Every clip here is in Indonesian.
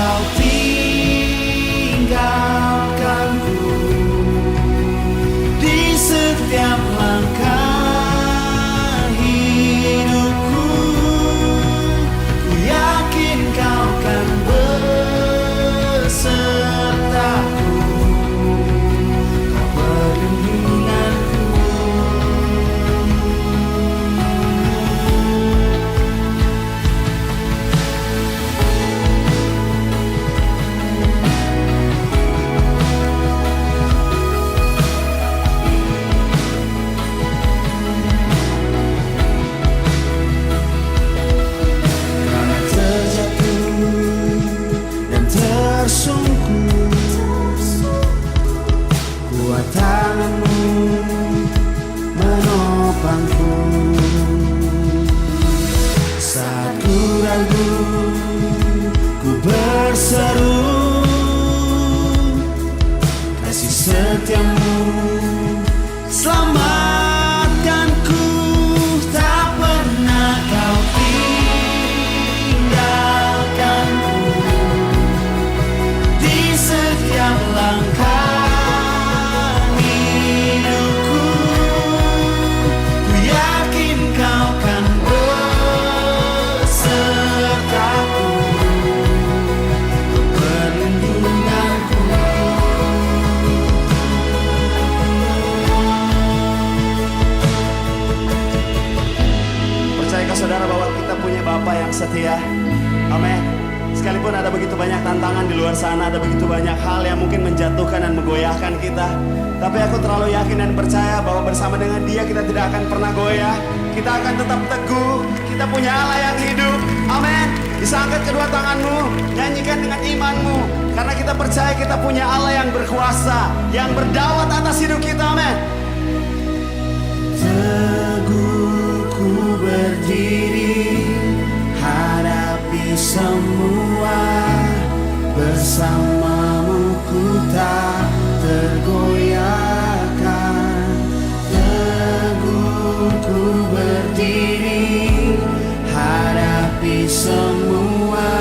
kau tinggalkanku di setiap langkah hidupku. Ku yakin kau kan besertaku, kau perlindunganku. Karena terjatuh dan tersungkur, kuat tanganmu menopangku. Saat ku ragu, ku berseru, kasih setiamu selamatkanku. Tak pernah kau tinggalkanku di setiap langkah hidupku. Ku yakin kau kan besertaku, perlindunganku. Percayakah saudara bahwa kita punya Bapa yang setia? Amin. Sekalipun ada begitu banyak tantangan di luar sana, ada begitu banyak hal yang mungkin menjatuhkan dan menggoyahkan kita, tapi aku terlalu yakin dan percaya bahwa bersama dengan Dia kita tidak akan pernah goyah. Kita akan tetap teguh. Kita punya Allah yang hidup. Amin. Bisa angkat kedua tanganmu, nyanyikan dengan imanmu, karena kita percaya kita punya Allah yang berkuasa, yang berdaulat atas hidup kita. Amin. Teguh ku berdiri, hadapi semua, bersamamu ku tak tergoyahkan. Teguh ku berdiri, hadapi semua,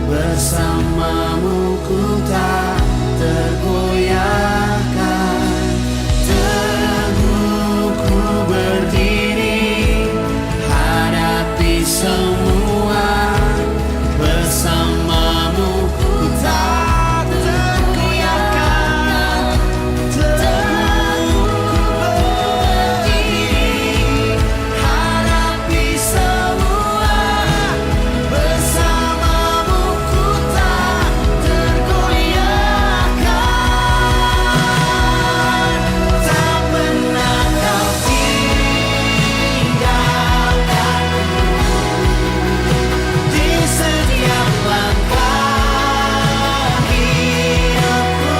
bersamamu ku tak tergoyahkan. Teguh ku berdiri, hadapi semua, bersamamu ku tak tergoyahkan. Teguh ku berdiri, hadapi semua, bersamamu ku tak tergoyahkan. Tak pernah kau tinggalkanku di setiap langkah hidupku.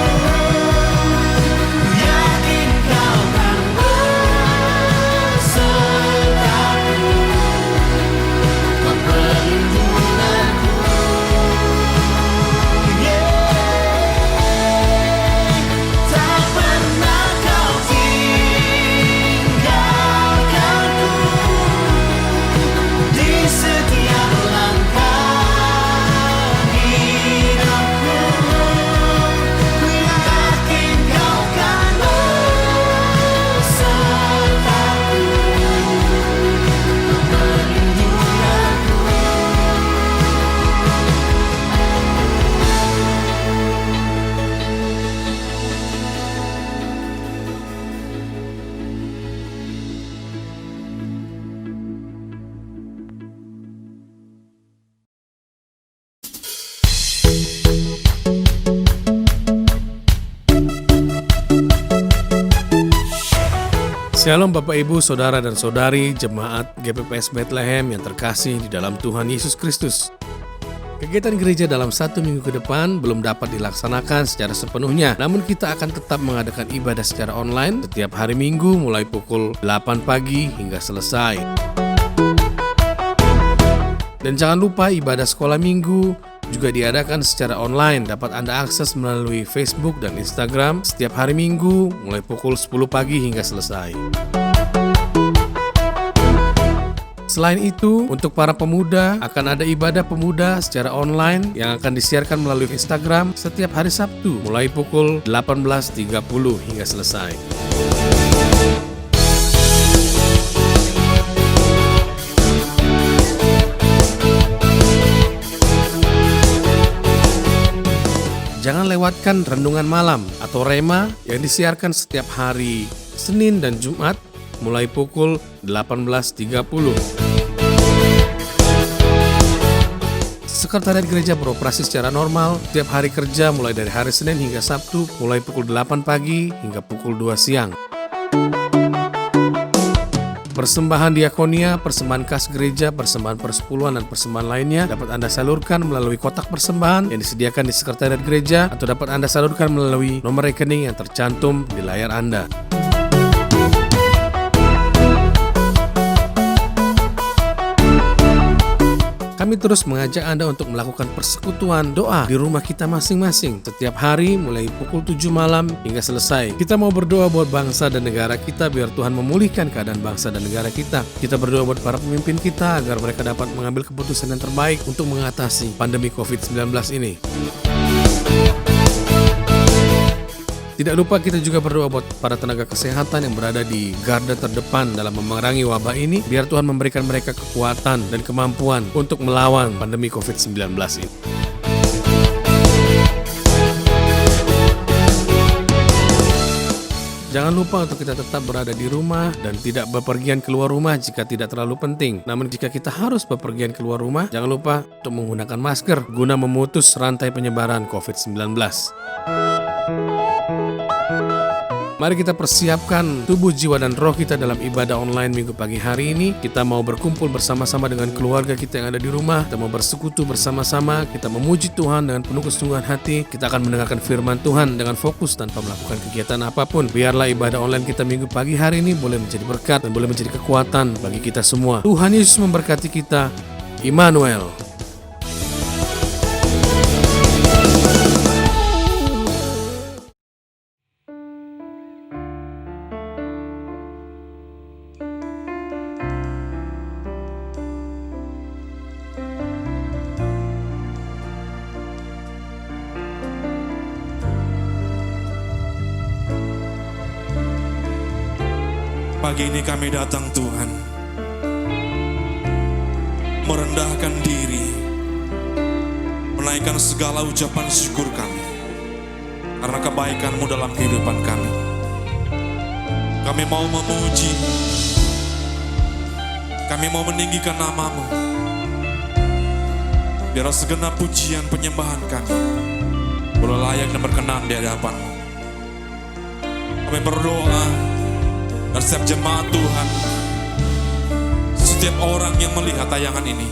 Ku yakin kau kan besertaku, kau perlindunganku. Tak pernah kau tinggalkanku di setiap langkah hidupku. Ku yakin kau kan besertaku, kau perlindunganku. Shalom Bapak Ibu, Saudara dan Saudari Jemaat GPPS Bethlehem yang terkasih di dalam Tuhan Yesus Kristus. Kegiatan gereja dalam 1 minggu ke depan belum dapat dilaksanakan secara sepenuhnya, namun kita akan tetap mengadakan ibadah secara online setiap hari Minggu mulai pukul 8 pagi hingga selesai. Dan jangan lupa ibadah sekolah minggu juga diadakan secara online. Dapat Anda akses melalui Facebook dan Instagram setiap hari Minggu mulai pukul 10 pagi hingga selesai. Selain itu, untuk para pemuda akan ada ibadah pemuda secara online yang akan disiarkan melalui Instagram setiap hari Sabtu mulai pukul 18.30 hingga selesai. Jangan lewatkan renungan malam atau rema yang disiarkan setiap hari Senin dan Jumat mulai pukul 18.30. Sekretariat gereja beroperasi secara normal setiap hari kerja mulai dari hari Senin hingga Sabtu mulai pukul 8 pagi hingga pukul 2 siang. Persembahan diakonia, persembahan kas gereja, persembahan persepuluhan, dan persembahan lainnya dapat Anda salurkan melalui kotak persembahan yang disediakan di sekretariat gereja atau dapat Anda salurkan melalui nomor rekening yang tercantum di layar Anda. Kami terus mengajak Anda untuk melakukan persekutuan doa di rumah kita masing-masing setiap hari mulai pukul 7 malam hingga selesai. Kita mau berdoa buat bangsa dan negara kita biar Tuhan memulihkan keadaan bangsa dan negara kita. Kita berdoa buat para pemimpin kita agar mereka dapat mengambil keputusan yang terbaik untuk mengatasi pandemi COVID-19 ini. Tidak lupa kita juga berdoa buat para tenaga kesehatan yang berada di garda terdepan dalam memerangi wabah ini, biar Tuhan memberikan mereka kekuatan dan kemampuan untuk melawan pandemi COVID-19 ini. Jangan lupa untuk kita tetap berada di rumah dan tidak bepergian keluar rumah jika tidak terlalu penting. Namun jika kita harus bepergian keluar rumah, jangan lupa untuk menggunakan masker guna memutus rantai penyebaran COVID-19. Mari kita persiapkan tubuh, jiwa, dan roh kita dalam ibadah online minggu pagi hari ini. Kita mau berkumpul bersama-sama dengan keluarga kita yang ada di rumah. Kita mau bersekutu bersama-sama. Kita memuji Tuhan dengan penuh kesungguhan hati. Kita akan mendengarkan firman Tuhan dengan fokus tanpa melakukan kegiatan apapun. Biarlah ibadah online kita minggu pagi hari ini boleh menjadi berkat dan boleh menjadi kekuatan bagi kita semua. Tuhan Yesus memberkati kita. Immanuel. Pagi ini kami datang Tuhan, merendahkan diri, menaikkan segala ucapan syukur kami, karena kebaikan-Mu dalam kehidupan kami. Kami mau memuji, kami mau meninggikan nama-Mu, biar segenap pujian penyembahan kami boleh layak dan berkenan di hadapan-Mu. Kami berdoa, dan setiap jemaat Tuhan, setiap orang yang melihat tayangan ini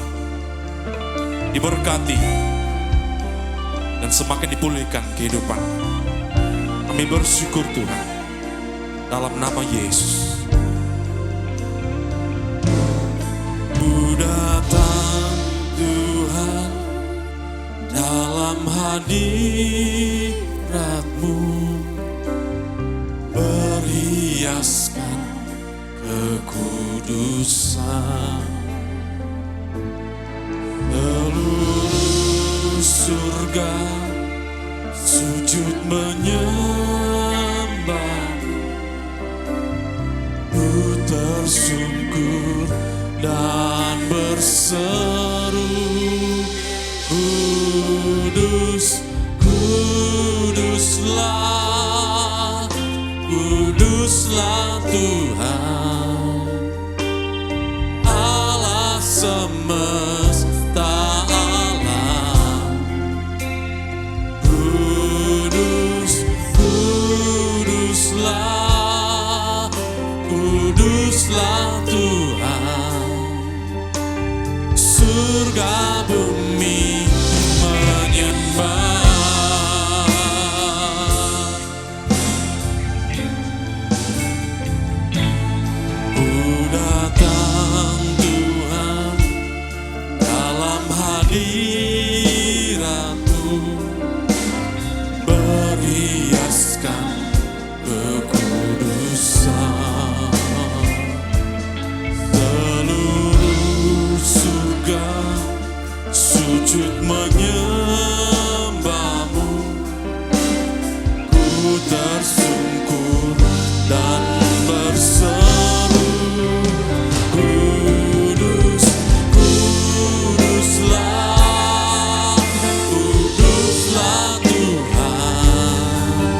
diberkati dan semakin dipulihkan kehidupan. Kami bersyukur Tuhan, dalam nama Yesus. Ku datang Tuhan dalam hadirat-Mu, berhiaskan kekudusan. Seluruh surga sujud menyembah, ku tersungkur dan berseru, kudus, kuduslah, kuduslah Tuhan, Allah semesta alam. Kudus, kuduslah, kuduslah Tuhan, surga bumi menyembah. Hadirat-Mu berhiaskan kekudusan. Seluruh sujud menyembahmu, ku tersungkur dan berseru, kudus, kuduslah, kuduslah Tuhan,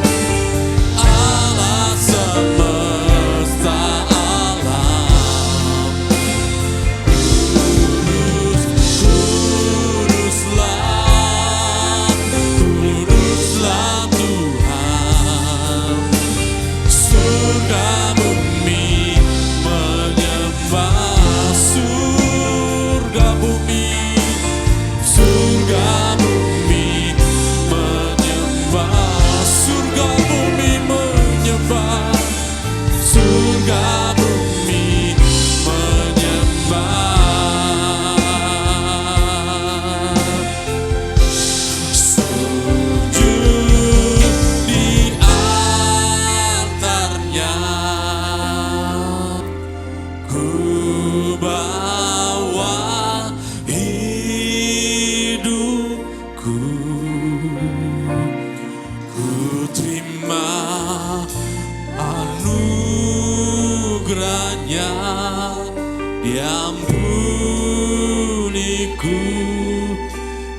Allah semesta alam. Kudus, kuduslah, kuduslah Tuhan, surga bumi menyembah, surga bumi, surga bumi menyembah, surga bumi menyembah, surga bumi menyembah. Sujud di altarnya, ku bawa hidupku, ku terima anugerahnya, diampuniku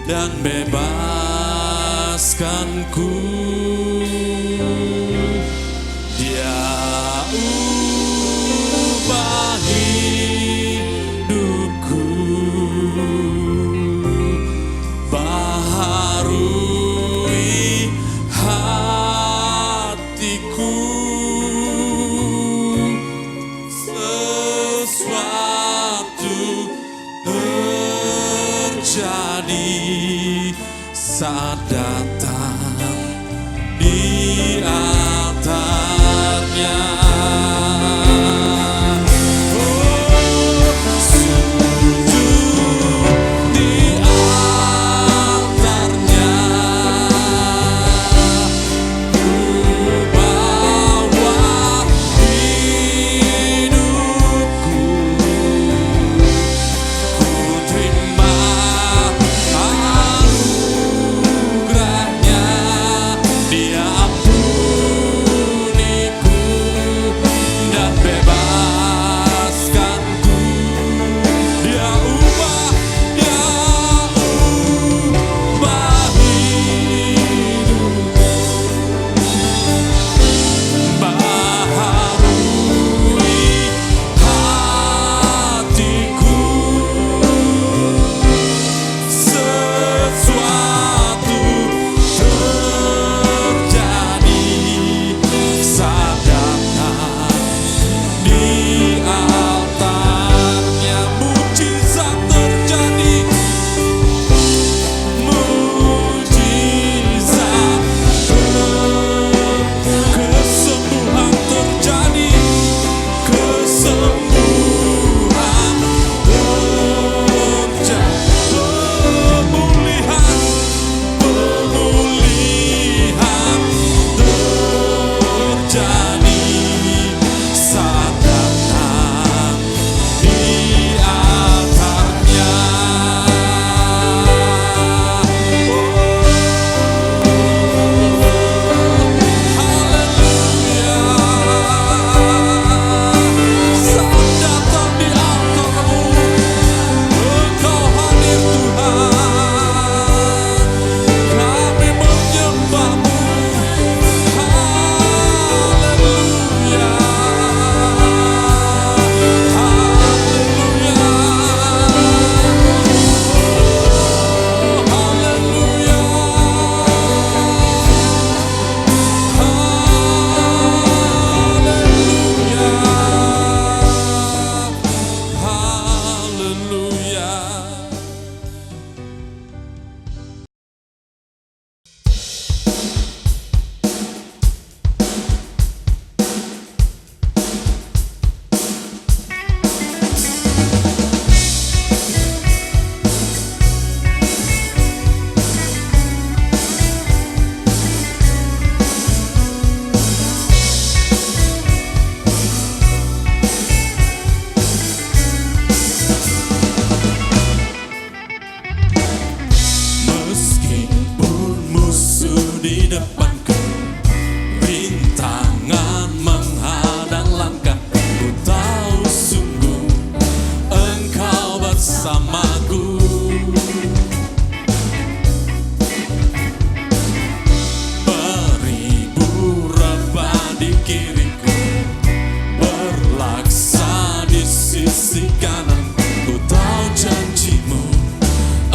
dan bebaskanku. Dia ubah hidupku, baharui hatiku, sesuatu terjadi saat datang di altarnya. Oh, sujud di altarnya, ku bawa hidupku, ku terima anugerahnya, dia ampuniku di depanku, rintangan menghadang langkah. Ku tahu sungguh Engkau bersamaku. Beribu rebah di kiriku, berlaksa di sisi kanan. Ku tahu janji-Mu,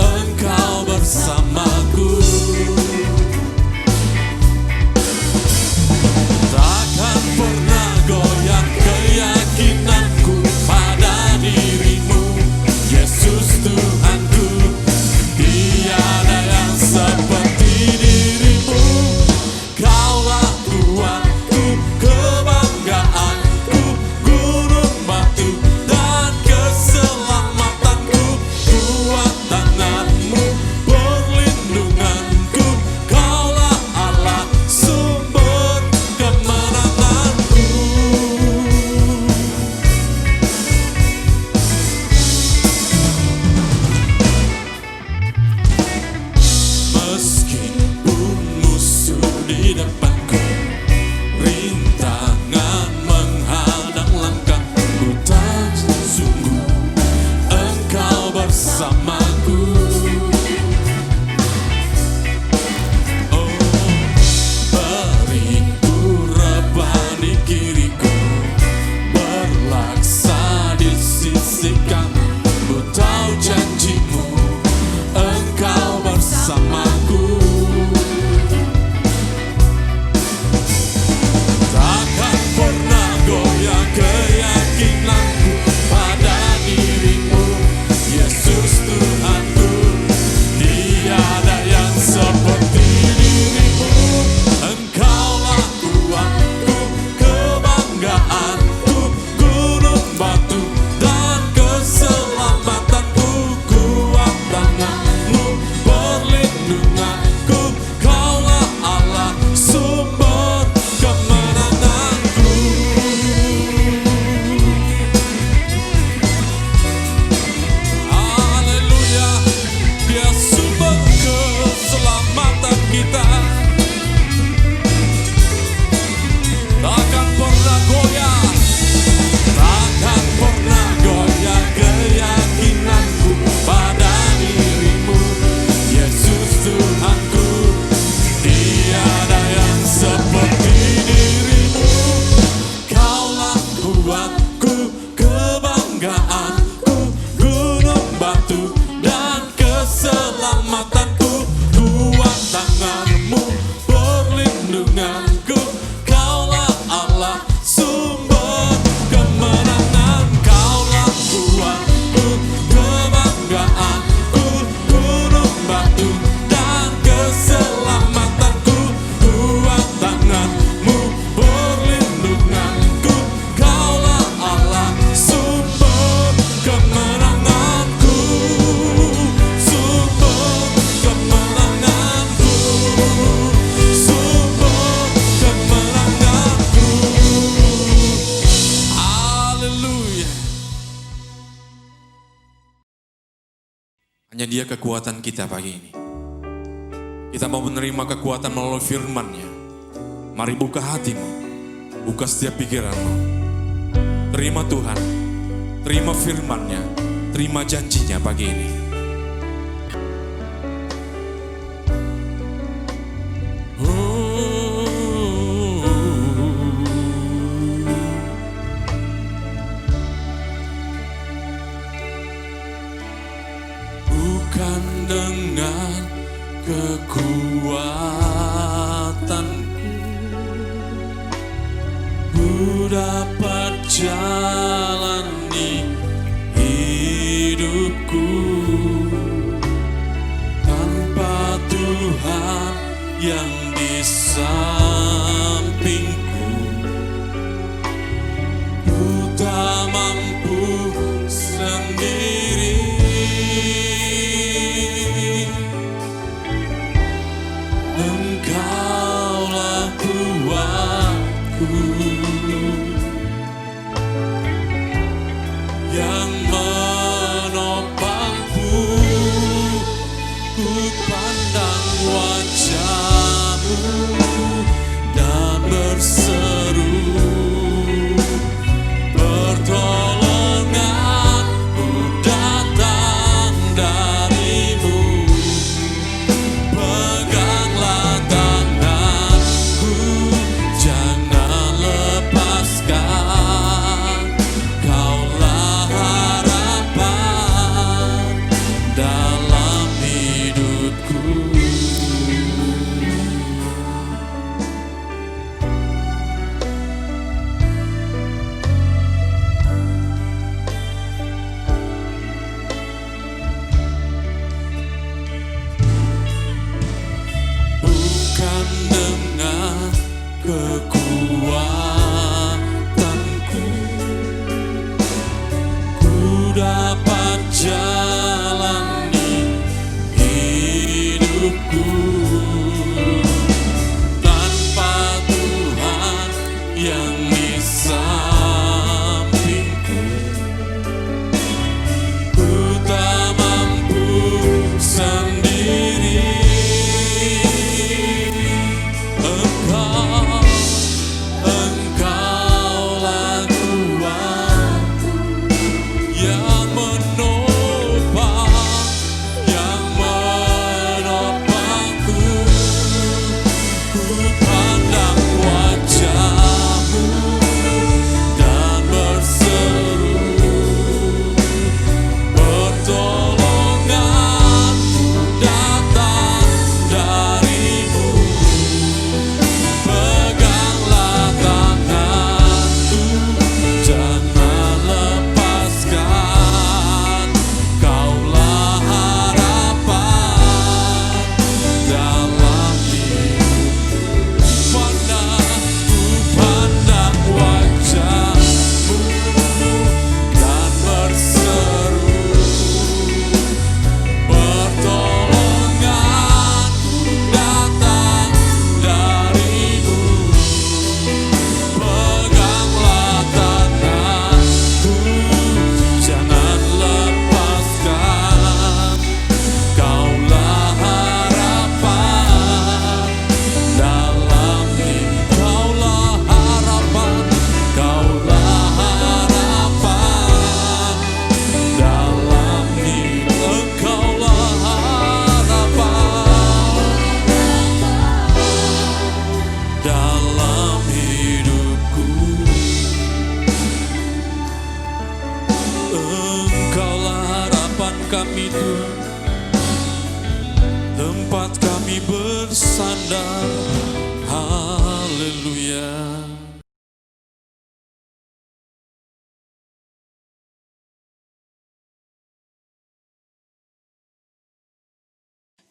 Engkau bersamaku. Takkan pernah goyah keyakinanku pada diri-Mu, Yesus Tuhanku. Tiada yang seperti diri-Mu. Kaulah kuatku, kebanggaanku, gunung batu dan keselamatanku. Kuat tangan-Mu, perlindunganku. Kaulah Allah, sumber kemenanganku. Meskipun musuh di depanku, rintangan menghadang langkah. Ku tahu sungguh Engkau bersamaku. Oh, beriku rebah di kiriku, berlaksa di sisi kanan. Ku tahu janji-Mu, Engkau bersamaku. Takkan pernah goyah keyakinanku pada diri-Mu, Yesus Tuhanku. Tiada yang seperti diri-Mu. Engkaulah kuatku, kebanggaanku, gunung batu dan keselamatanku. Kuat tangan-Mu, perlindunganku. Kaulah Allah, sumber kemenanganku. Haleluya, Dia sumber keselamatan kita. Takkan pernah goyah, takkan pernah goyah keyakinanku pada diri-Mu, Yesus Tuhanku. Tiada yang seperti diri-Mu. Kaulah kuatku, kebanggaanku, gunung batu dan keselamatanku. Kuat tangan-Mu, perlindunganku. Kaulah Allah, sumber kemenangan. Kaulah kuatku, kebanggaanku, gunung batu dan keselamatanku. Kuat tangan-Mu, perlindunganku. Kaulah Allah, sumber kemenanganku. Sumber kemenanganku. Sumber kemenanganku. Haleluya. Hanya Dia kekuatan kita pagi ini. Kita mau menerima kekuatan melalui firman-Nya. Mari buka hatimu, buka setiap pikiranmu. Terima Tuhan, terima firman-Nya, terima janjinya pagi ini. Bukan dengan kekuatanku ku dapat jalani hidupku. Tanpa Tuhan yang di sampingku, ku tak mampu sendiri. Engkaulah kuatku, yang menopangku. Ku pandang wajah-Mu, kekuatanku, ku dapat jalani hidupku tanpa Tuhan yang di sampingku. Ku tak mampu sendiri. Engkaulah kuatku yang menopang, yang menopangku. Ku pandang wajah-Mu dan berseru, pertolonganku datang dari-Mu. Peganglah tanganku, jangan lepaskan. Kaulah harapan dalam hidupku. Ku pandang wajah-Mu dan berseru, pertolonganku datang dari-Mu. Peganglah tanganku, jangan lepaskan. Kaulah harapan dalam hidup. Kaulah harapan, kaulah harapan dalam hidup. Engkaulah harapan dalam hidupku. Engkaulah harapan kami Tuhan, tempat kami bersandar. Haleluya.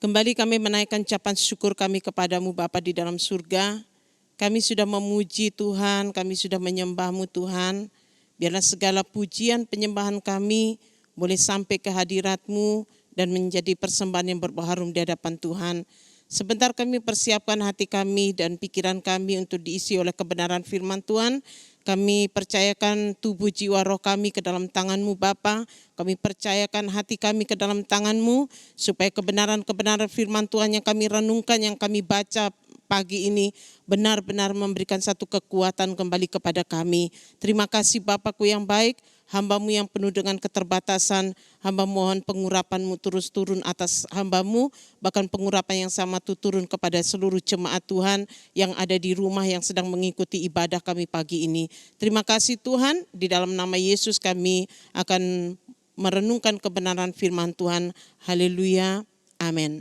Kembali kami menaikkan ucapan syukur kami kepadamu Bapa di dalam surga. Kami sudah memuji Tuhan, kami sudah menyembah-Mu Tuhan. Biarlah segala pujian penyembahan kami boleh sampai ke hadirat-Mu dan menjadi persembahan yang berbaharum di hadapan Tuhan. Sebentar kami persiapkan hati kami dan pikiran kami untuk diisi oleh kebenaran firman Tuhan. Kami percayakan tubuh jiwa roh kami ke dalam tangan-Mu Bapa. Kami percayakan hati kami ke dalam tangan-Mu supaya kebenaran-kebenaran firman Tuhan yang kami renungkan, yang kami baca pagi ini benar-benar memberikan satu kekuatan kembali kepada kami. Terima kasih Bapakku yang baik, hamba-Mu yang penuh dengan keterbatasan. Hamba mohon pengurapan-Mu terus turun atas hamba-Mu, bahkan pengurapan yang sama itu turun kepada seluruh jemaat Tuhan yang ada di rumah yang sedang mengikuti ibadah kami pagi ini. Terima kasih Tuhan, di dalam nama Yesus kami akan merenungkan kebenaran firman Tuhan. Haleluya, amin.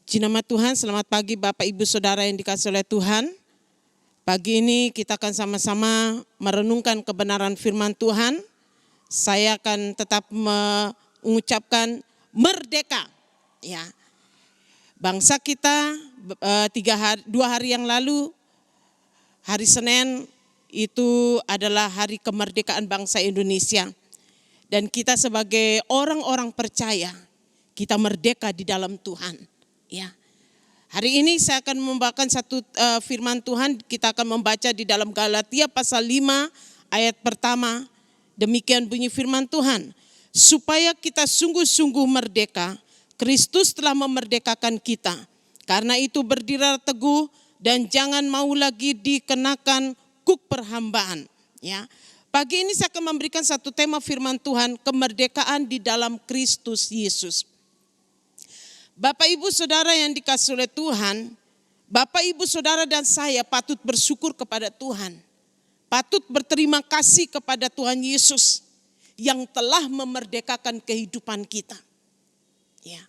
Puji nama Tuhan, selamat pagi Bapak Ibu Saudara yang dikasihi oleh Tuhan. Pagi ini kita akan sama-sama merenungkan kebenaran firman Tuhan. Saya akan tetap mengucapkan merdeka. Ya, bangsa kita 2 hari yang lalu, hari Senin itu adalah hari kemerdekaan bangsa Indonesia. Dan kita sebagai orang-orang percaya, kita merdeka di dalam Tuhan. Ya. Hari ini saya akan membawakan satu firman Tuhan. Kita akan membaca di dalam Galatia pasal 5 ayat pertama. Demikian bunyi firman Tuhan. Supaya kita sungguh-sungguh merdeka, Kristus telah memerdekakan kita. Karena itu berdirilah teguh dan jangan mau lagi dikenakan kuk perhambaan. Ya. Pagi ini saya akan memberikan satu tema firman Tuhan, kemerdekaan di dalam Kristus Yesus. Bapak Ibu Saudara yang dikasihi oleh Tuhan, Bapak Ibu Saudara dan saya patut bersyukur kepada Tuhan. Patut berterima kasih kepada Tuhan Yesus yang telah memerdekakan kehidupan kita. Ya.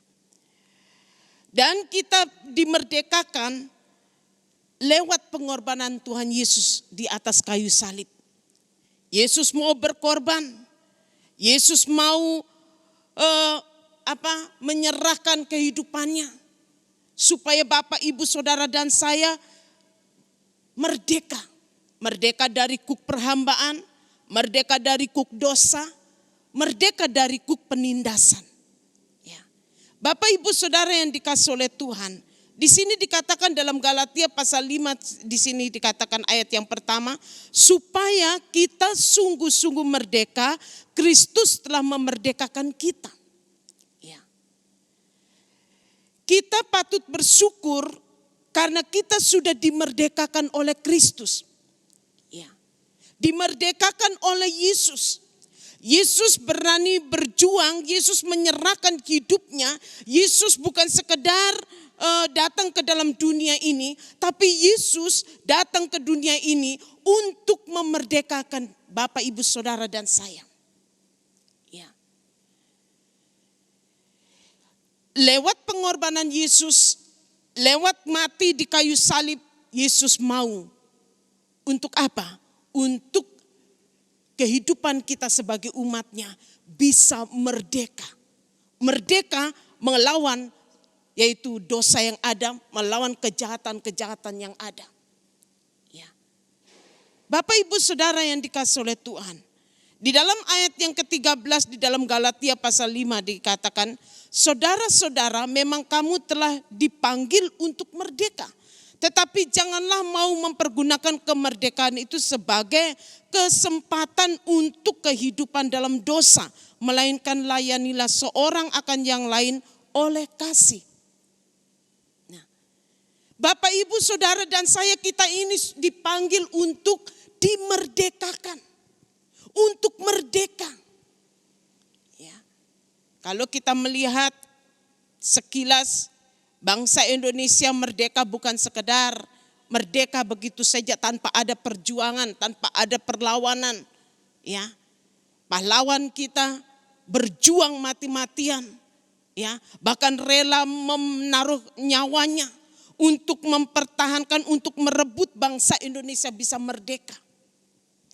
Dan kita dimerdekakan lewat pengorbanan Tuhan Yesus di atas kayu salib. Yesus mau berkorban. Yesus mau menyerahkan kehidupannya supaya Bapak, Ibu, Saudara dan saya merdeka. Merdeka dari kuk perhambaan, merdeka dari kuk dosa, merdeka dari kuk penindasan. Ya. Bapak, Ibu, Saudara yang dikasihi oleh Tuhan, di sini dikatakan dalam Galatia pasal 5, di sini dikatakan ayat yang pertama, supaya kita sungguh-sungguh merdeka, Kristus telah memerdekakan kita. Ya. Kita patut bersyukur karena kita sudah dimerdekakan oleh Kristus. Ya. Dimerdekakan oleh Yesus. Yesus berani berjuang, Yesus menyerahkan hidupnya. Yesus bukan sekedar datang ke dalam dunia ini, tapi Yesus datang ke dunia ini untuk memerdekakan Bapak, Ibu, Saudara dan saya. Ya. Lewat pengorbanan Yesus, lewat mati di kayu salib, Yesus mau. Untuk apa? Untuk kehidupan kita sebagai umatnya bisa merdeka. Merdeka melawan yaitu dosa yang ada, melawan kejahatan-kejahatan yang ada. Ya. Bapak, Ibu, Saudara yang dikasihi oleh Tuhan. Di dalam ayat yang ke-13 di dalam Galatia pasal 5 dikatakan, saudara-saudara memang kamu telah dipanggil untuk merdeka. Tetapi janganlah mau mempergunakan kemerdekaan itu sebagai kesempatan untuk kehidupan dalam dosa. Melainkan layanilah seorang akan yang lain oleh kasih. Nah, Bapak, Ibu, Saudara dan saya, kita ini dipanggil untuk dimerdekakan. Untuk merdeka. Ya. Kalau kita melihat sekilas, bangsa Indonesia merdeka bukan sekedar merdeka begitu saja tanpa ada perjuangan, tanpa ada perlawanan. Ya, pahlawan kita berjuang mati-matian, ya, bahkan rela menaruh nyawanya untuk mempertahankan, untuk merebut bangsa Indonesia bisa merdeka.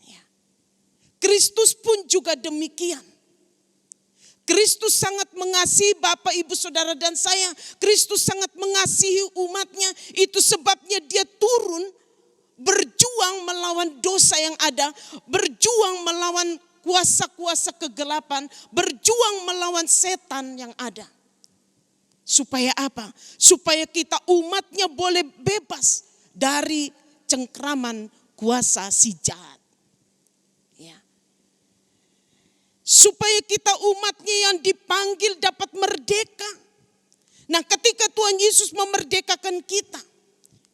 Ya. Kristus pun juga demikian. Kristus sangat mengasihi Bapak, Ibu, Saudara dan saya. Kristus sangat mengasihi umatnya. Itu sebabnya dia turun berjuang melawan dosa yang ada. Berjuang melawan kuasa-kuasa kegelapan. Berjuang melawan setan yang ada. Supaya apa? Supaya kita umatnya boleh bebas dari cengkraman kuasa si jahat. Supaya kita umatnya yang dipanggil dapat merdeka. Nah, ketika Tuhan Yesus memerdekakan kita,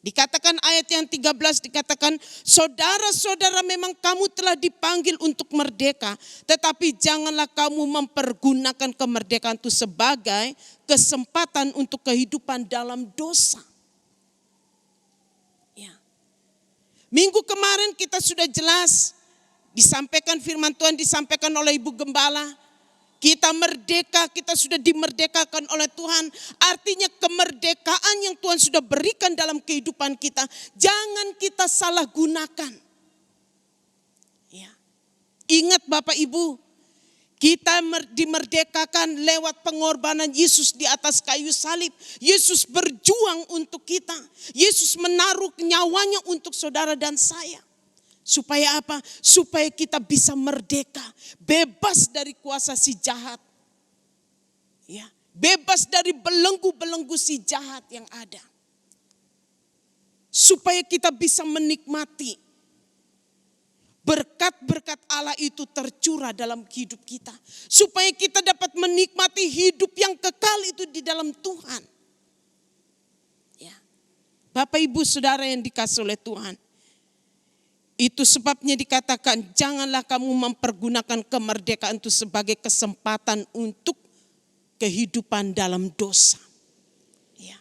dikatakan ayat yang 13 dikatakan, saudara-saudara memang kamu telah dipanggil untuk merdeka, tetapi janganlah kamu mempergunakan kemerdekaan itu sebagai kesempatan untuk kehidupan dalam dosa. Ya. Minggu kemarin kita sudah jelas disampaikan firman Tuhan, disampaikan oleh Ibu Gembala. Kita merdeka, kita sudah dimerdekakan oleh Tuhan. Artinya kemerdekaan yang Tuhan sudah berikan dalam kehidupan kita, jangan kita salah gunakan. Ya. Ingat Bapak Ibu, kita dimerdekakan lewat pengorbanan Yesus di atas kayu salib. Yesus berjuang untuk kita. Yesus menaruh nyawanya untuk saudara dan saya. Supaya apa? Supaya kita bisa merdeka, bebas dari kuasa si jahat. Ya, bebas dari belenggu-belenggu si jahat yang ada. Supaya kita bisa menikmati berkat-berkat Allah itu tercurah dalam hidup kita. Supaya kita dapat menikmati hidup yang kekal itu di dalam Tuhan. Ya. Bapak, Ibu, Saudara yang dikasihi oleh Tuhan. Itu sebabnya dikatakan janganlah kamu mempergunakan kemerdekaan itu sebagai kesempatan untuk kehidupan dalam dosa. Ya.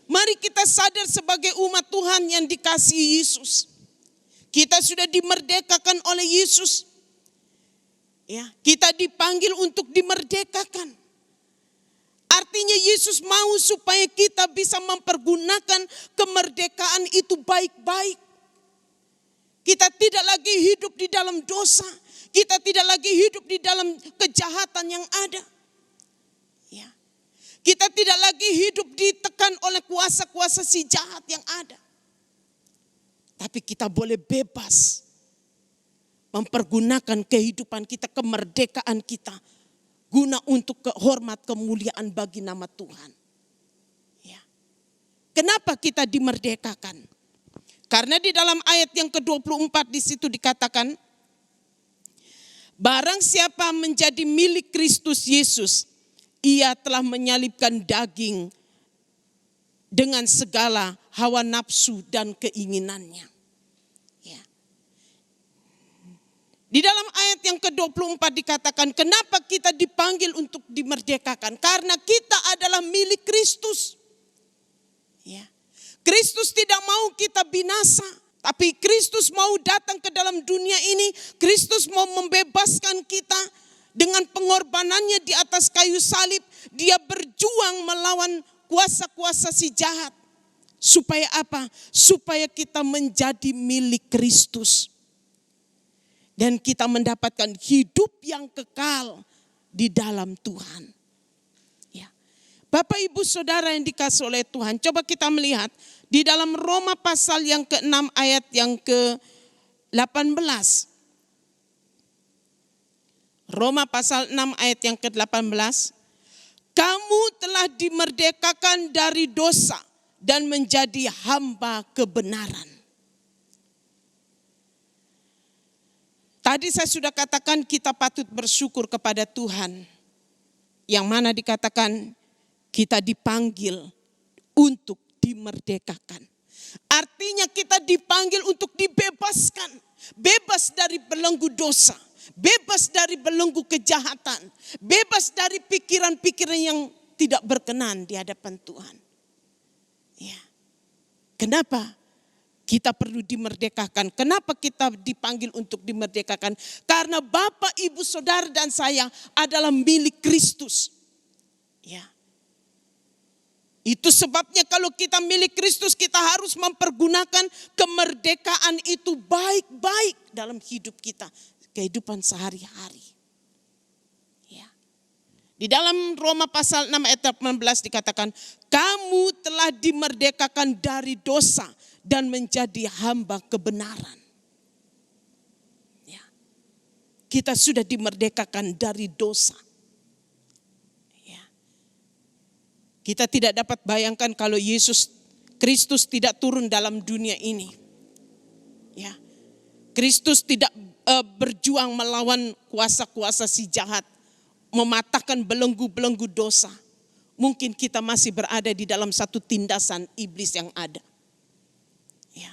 Mari kita sadar sebagai umat Tuhan yang dikasihi Yesus. Kita sudah dimerdekakan oleh Yesus. Ya, kita dipanggil untuk dimerdekakan. Artinya Yesus mau supaya kita bisa mempergunakan kemerdekaan itu baik-baik. Kita tidak lagi hidup di dalam dosa. Kita tidak lagi hidup di dalam kejahatan yang ada. Ya. Kita tidak lagi hidup ditekan kuasa-kuasa si jahat yang ada. Tapi kita boleh bebas mempergunakan kehidupan kita, kemerdekaan kita, guna untuk kehormat kemuliaan bagi nama Tuhan. Ya. Kenapa kita dimerdekakan? Karena di dalam ayat yang ke-24 di situ dikatakan, barang siapa menjadi milik Kristus Yesus, ia telah menyalibkan daging dengan segala hawa nafsu dan keinginannya. Ya. Di dalam ayat yang ke-24 dikatakan, kenapa kita dipanggil untuk dimerdekakan? Karena kita adalah milik Kristus. Ya. Kristus tidak mau kita binasa, tapi Kristus mau datang ke dalam dunia ini. Kristus mau membebaskan kita dengan pengorbanannya di atas kayu salib. Dia berjuang melawan kuasa-kuasa si jahat. Supaya apa? Supaya kita menjadi milik Kristus. Dan kita mendapatkan hidup yang kekal di dalam Tuhan. Ya. Bapak Ibu Saudara yang dikasihi oleh Tuhan, coba kita melihat di dalam Roma pasal yang ke-6 ayat yang ke-18. Roma pasal 6 ayat yang ke-18. Kamu telah dimerdekakan dari dosa dan menjadi hamba kebenaran. Tadi saya sudah katakan kita patut bersyukur kepada Tuhan. Yang mana dikatakan kita dipanggil untuk dimerdekakan. Artinya kita dipanggil untuk dibebaskan. Bebas dari belenggu dosa. Bebas dari belenggu kejahatan. Bebas dari pikiran-pikiran yang tidak berkenan di hadapan Tuhan. Ya. Kenapa kita perlu dimerdekakan? Kenapa kita dipanggil untuk dimerdekakan? Karena Bapak, Ibu, Saudara dan saya adalah milik Kristus. Ya. Itu sebabnya kalau kita milik Kristus, kita harus mempergunakan kemerdekaan itu baik-baik dalam hidup kita. Kehidupan sehari-hari. Ya. Di dalam Roma pasal 6 ayat 18 dikatakan, kamu telah dimerdekakan dari dosa dan menjadi hamba kebenaran. Ya. Kita sudah dimerdekakan dari dosa. Ya. Kita tidak dapat bayangkan kalau Yesus Kristus tidak turun dalam dunia ini. Ya. Kristus tidak berjuang melawan kuasa-kuasa si jahat, mematahkan belenggu-belenggu dosa. Mungkin kita masih berada di dalam satu tindasan iblis yang ada. Ya.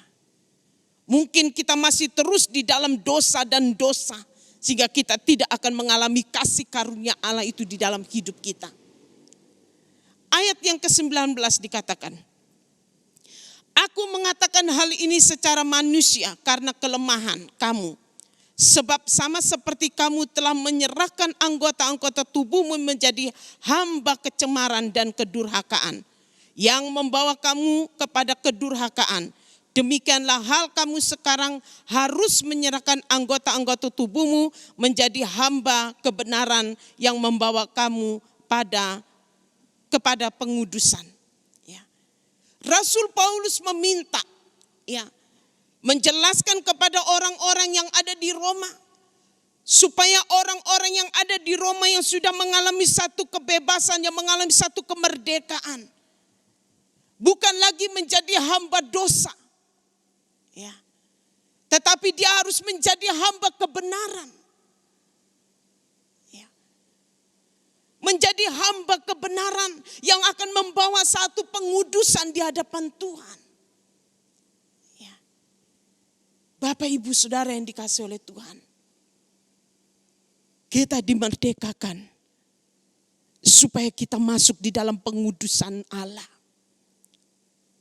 Mungkin kita masih terus di dalam dosa dan dosa, sehingga kita tidak akan mengalami kasih karunia Allah itu di dalam hidup kita. Ayat yang ke-19 dikatakan, aku mengatakan hal ini secara manusia karena kelemahan kamu. Sebab sama seperti kamu telah menyerahkan anggota-anggota tubuhmu menjadi hamba kecemaran dan kedurhakaan, yang membawa kamu kepada kedurhakaan. Demikianlah hal kamu sekarang harus menyerahkan anggota-anggota tubuhmu menjadi hamba kebenaran yang membawa kamu kepada pengudusan. Ya. Rasul Paulus meminta, ya, menjelaskan kepada orang-orang yang ada di Roma, supaya orang-orang yang ada di Roma yang sudah mengalami satu kebebasan, yang mengalami satu kemerdekaan, bukan lagi menjadi hamba dosa, ya, tetapi dia harus menjadi hamba kebenaran, ya, menjadi hamba kebenaran yang akan membawa satu pengudusan di hadapan Tuhan. Bapak, Ibu, Saudara yang dikasihi oleh Tuhan, kita dimerdekakan supaya kita masuk di dalam pengudusan Allah.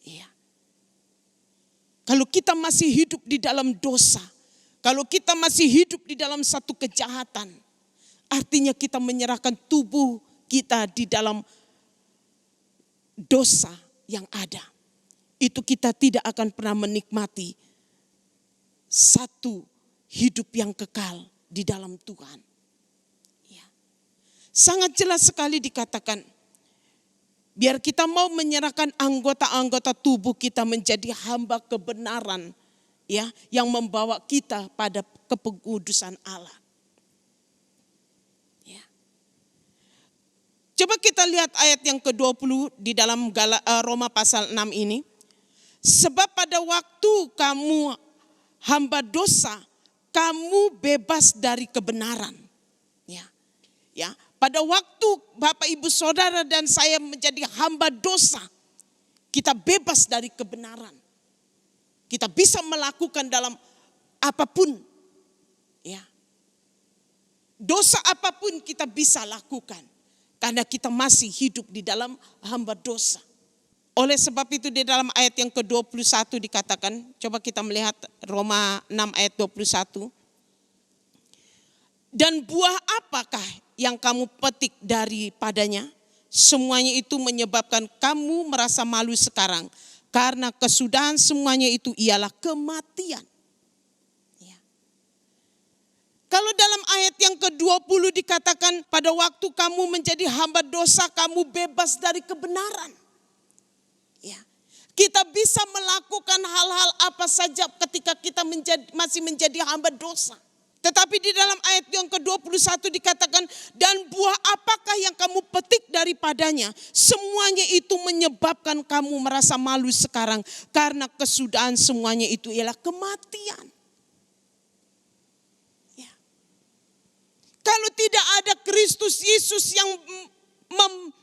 Ya. Kalau kita masih hidup di dalam dosa, kalau kita masih hidup di dalam satu kejahatan, artinya kita menyerahkan tubuh kita di dalam dosa yang ada. Itu kita tidak akan pernah menikmati satu hidup yang kekal di dalam Tuhan. Ya. Sangat jelas sekali dikatakan Biar kita mau menyerahkan anggota-anggota tubuh kita menjadi hamba kebenaran, ya, yang membawa kita pada kekudusan Allah. Ya. Coba kita lihat ayat yang ke-20 di dalam Roma pasal 6 ini. Sebab pada waktu kamu hamba dosa, kamu bebas dari kebenaran. Ya. Ya. Pada waktu Bapak Ibu Saudara dan saya menjadi hamba dosa, kita bebas dari kebenaran. Kita bisa melakukan dalam apapun. Ya. Dosa apapun kita bisa lakukan. Karena kita masih hidup di dalam hamba dosa. Oleh sebab itu di dalam ayat yang ke-21 dikatakan, coba kita melihat Roma 6 ayat 21. Dan buah apakah yang kamu petik daripadanya? Semuanya itu menyebabkan kamu merasa malu sekarang. Karena kesudahan semuanya itu ialah kematian. Ya. Kalau dalam ayat yang ke-20 dikatakan pada waktu kamu menjadi hamba dosa, kamu bebas dari kebenaran. Ya. Kita bisa melakukan hal-hal apa saja ketika kita masih menjadi hamba dosa. Tetapi di dalam ayat yang ke-21 dikatakan, dan buah apakah yang kamu petik daripadanya? Semuanya itu menyebabkan kamu merasa malu sekarang. Karena kesudahan semuanya itu ialah kematian. Ya. Kalau tidak ada Kristus Yesus yang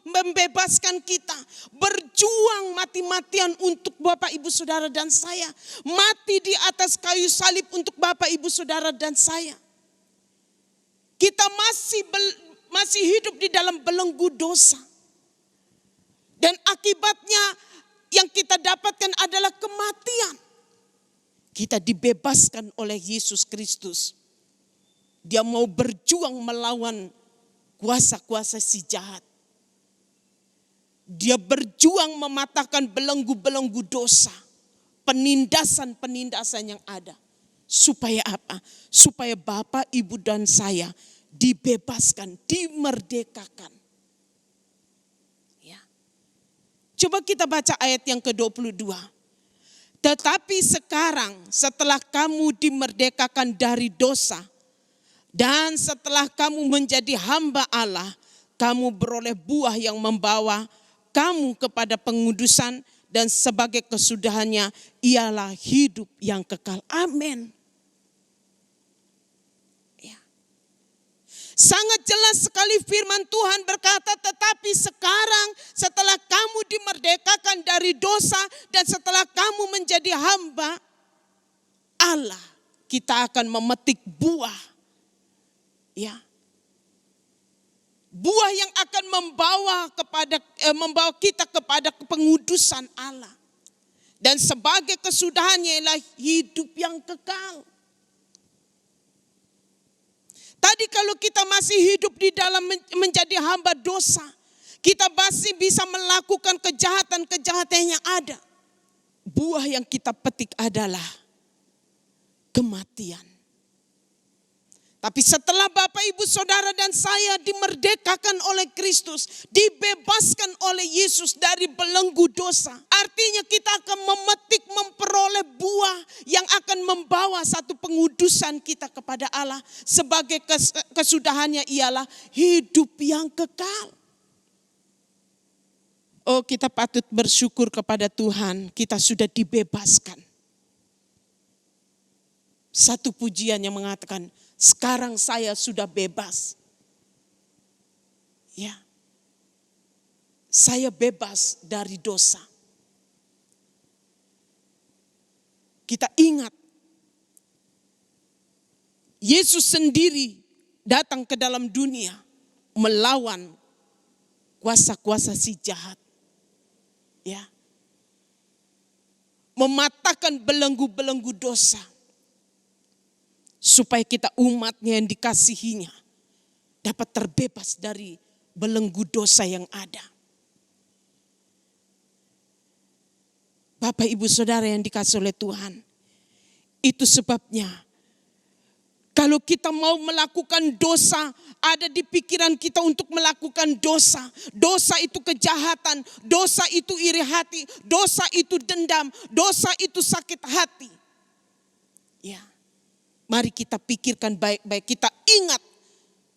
membebaskan kita, berjuang mati-matian untuk Bapak Ibu Saudara dan saya, mati di atas kayu salib untuk Bapak Ibu Saudara dan saya. Kita masih hidup di dalam belenggu dosa. Dan akibatnya yang kita dapatkan adalah kematian. Kita dibebaskan oleh Yesus Kristus. Dia mau berjuang melawan kuasa-kuasa si jahat. Dia berjuang mematahkan belenggu-belenggu dosa. Penindasan-penindasan yang ada. Supaya apa? Supaya Bapak, Ibu dan saya dibebaskan, dimerdekakan. Ya. Coba kita baca ayat yang ke-22. Tetapi sekarang setelah kamu dimerdekakan dari dosa, dan setelah kamu menjadi hamba Allah, kamu beroleh buah yang membawa kamu kepada pengudusan, dan sebagai kesudahannya ialah hidup yang kekal. Amin. Ya. Sangat jelas sekali firman Tuhan berkata, tetapi sekarang setelah kamu dimerdekakan dari dosa dan setelah kamu menjadi hamba Allah, kita akan memetik buah. Ya. Buah yang akan membawa kita kepada pengudusan Allah. Dan sebagai kesudahannya ialah hidup yang kekal. Tadi kalau kita masih hidup di dalam menjadi hamba dosa, kita masih bisa melakukan kejahatan-kejahatan yang ada. Buah yang kita petik adalah kematian. Tapi setelah Bapak, Ibu, Saudara dan saya dimerdekakan oleh Kristus, dibebaskan oleh Yesus dari belenggu dosa, artinya kita akan memperoleh buah yang akan membawa satu pengudusan kita kepada Allah. Sebagai kesudahannya ialah hidup yang kekal. Oh, kita patut bersyukur kepada Tuhan, kita sudah dibebaskan. Satu pujian yang mengatakan, sekarang saya sudah bebas. Ya. Saya bebas dari dosa. Kita ingat, Yesus sendiri datang ke dalam dunia melawan kuasa-kuasa si jahat. Ya. Mematahkan belenggu-belenggu dosa. Supaya kita umatnya yang dikasihinya dapat terbebas dari belenggu dosa yang ada. Bapak, Ibu, Saudara yang dikasihi oleh Tuhan. Itu sebabnya Kalau kita mau melakukan dosa, ada di pikiran kita untuk melakukan dosa. Dosa itu kejahatan, dosa itu iri hati, dosa itu dendam, dosa itu sakit hati. Ya, mari kita pikirkan baik-baik. Kita ingat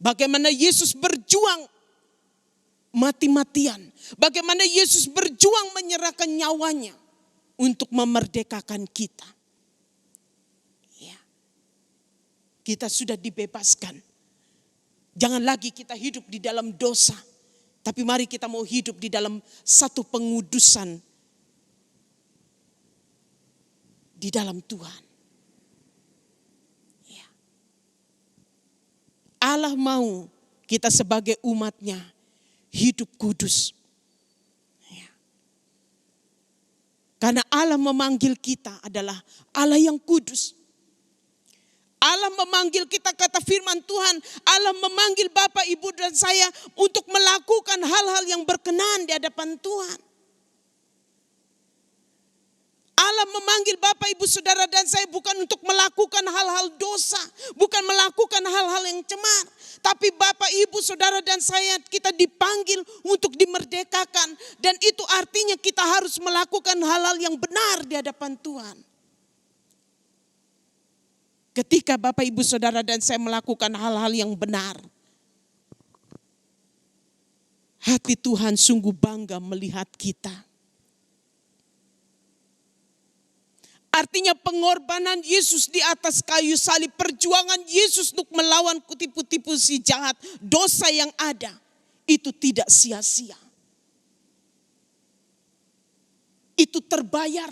bagaimana Yesus berjuang mati-matian. Bagaimana Yesus berjuang menyerahkan nyawanya untuk memerdekakan kita. Kita sudah dibebaskan. Jangan lagi kita hidup di dalam dosa. Tapi mari kita mau hidup di dalam satu pengudusan di dalam Tuhan. Ya. Allah mau kita sebagai umatnya hidup kudus. Ya. Karena Allah memanggil kita adalah Allah yang kudus. Allah memanggil kita, kata firman Tuhan, Allah memanggil Bapak, Ibu dan saya untuk melakukan hal-hal yang berkenan di hadapan Tuhan. Allah memanggil Bapak, Ibu, Saudara dan saya bukan untuk melakukan hal-hal dosa, bukan melakukan hal-hal yang cemar. Tapi Bapak, Ibu, Saudara dan saya, kita dipanggil untuk dimerdekakan. Dan itu artinya kita harus melakukan hal-hal yang benar di hadapan Tuhan. Ketika Bapak, Ibu, Saudara dan saya melakukan hal-hal yang benar, hati Tuhan sungguh bangga melihat kita. Artinya pengorbanan Yesus di atas kayu salib, perjuangan Yesus untuk melawan tipu-tipu si jahat, dosa yang ada, itu tidak sia-sia. Itu terbayar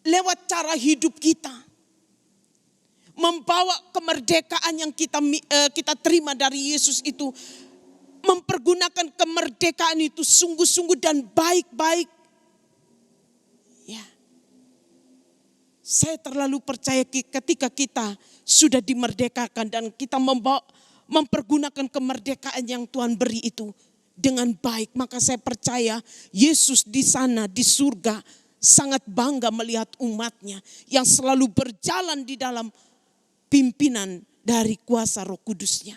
lewat cara hidup kita. Membawa kemerdekaan yang kita terima dari Yesus itu, mempergunakan kemerdekaan itu sungguh-sungguh dan baik-baik. Ya, saya terlalu percaya ketika kita sudah dimerdekakan dan kita mempergunakan kemerdekaan yang Tuhan beri itu dengan baik, maka saya percaya Yesus di sana di surga sangat bangga melihat umatnya yang selalu berjalan di dalam pimpinan dari kuasa Roh Kudusnya.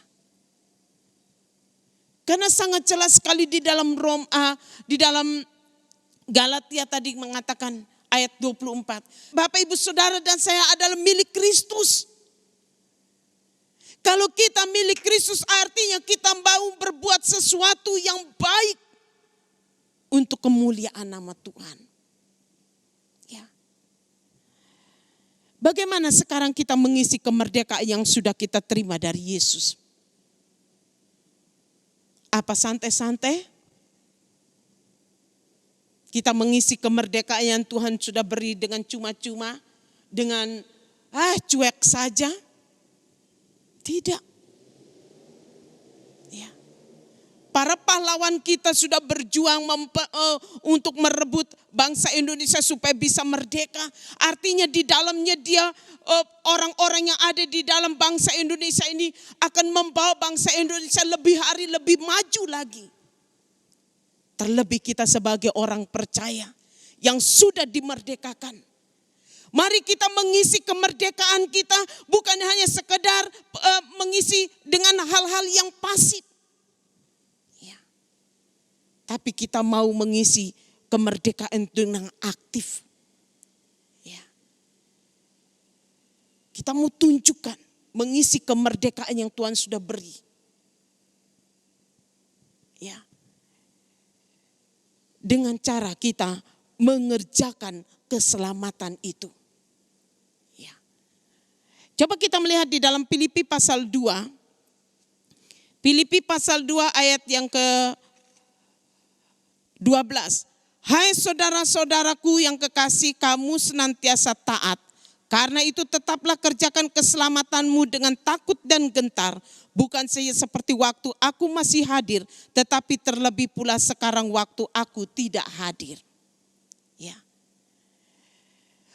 Karena sangat jelas sekali di dalam di dalam Galatia tadi mengatakan ayat 24. Bapak, Ibu, Saudara dan saya adalah milik Kristus. Kalau kita milik Kristus artinya kita mau berbuat sesuatu yang baik untuk kemuliaan nama Tuhan. Bagaimana sekarang kita mengisi kemerdekaan yang sudah kita terima dari Yesus? Apa santai-santai? Kita mengisi kemerdekaan yang Tuhan sudah beri dengan cuma-cuma, dengan cuek saja? Tidak. Ya. Para pahlawan kita sudah berjuang untuk merebut bangsa Indonesia supaya bisa merdeka. Artinya di dalamnya dia orang-orang yang ada di dalam bangsa Indonesia ini akan membawa bangsa Indonesia lebih hari lebih maju lagi. Terlebih kita sebagai orang percaya yang sudah dimerdekakan. Mari kita mengisi kemerdekaan kita bukan hanya sekedar mengisi dengan hal-hal yang pasif. Tapi kita mau mengisi kemerdekaan dengan aktif. Ya. Kita mau tunjukkan, mengisi kemerdekaan yang Tuhan sudah beri. Ya. Dengan cara kita mengerjakan keselamatan itu. Ya. Coba kita melihat di dalam Filipi pasal 2. Filipi pasal 2 ayat yang ke 12. Hai saudara-saudaraku yang kekasih, kamu senantiasa taat. Karena itu tetaplah kerjakan keselamatanmu dengan takut dan gentar. Bukan saja seperti waktu aku masih hadir, tetapi terlebih pula sekarang waktu aku tidak hadir. Ya.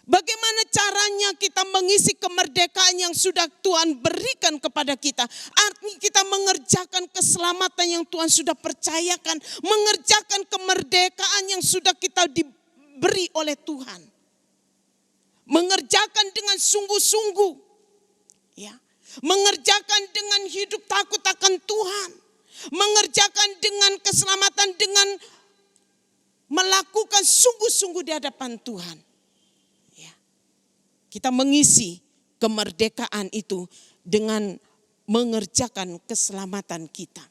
Bagaimana caranya kita mengisi kemerdekaan yang sudah Tuhan berikan kepada kita? Artinya kita mengerjakan keselamatan yang Tuhan sudah percayakan. Mengerjakan kemerdekaan yang sudah kita diberi oleh Tuhan. Mengerjakan dengan sungguh-sungguh. mengerjakan dengan hidup takut akan Tuhan, mengerjakan dengan keselamatan, dengan melakukan sungguh-sungguh di hadapan Tuhan. Ya. Kita mengisi kemerdekaan itu dengan mengerjakan keselamatan kita.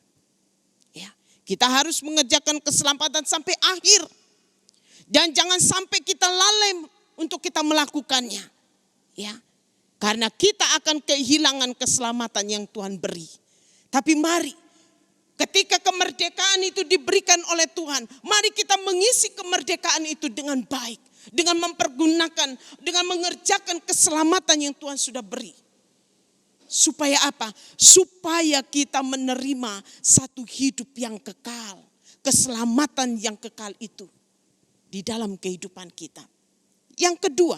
Ya. Kita harus mengerjakan keselamatan sampai akhir. Dan jangan sampai kita lalai untuk kita melakukannya. Ya. Karena kita akan kehilangan keselamatan yang Tuhan beri. Tapi mari, ketika kemerdekaan itu diberikan oleh Tuhan, mari kita mengisi kemerdekaan itu dengan baik. Dengan mempergunakan, dengan mengerjakan keselamatan yang Tuhan sudah beri. Supaya apa? Supaya kita menerima satu hidup yang kekal. Keselamatan yang kekal itu di dalam kehidupan kita. Yang kedua,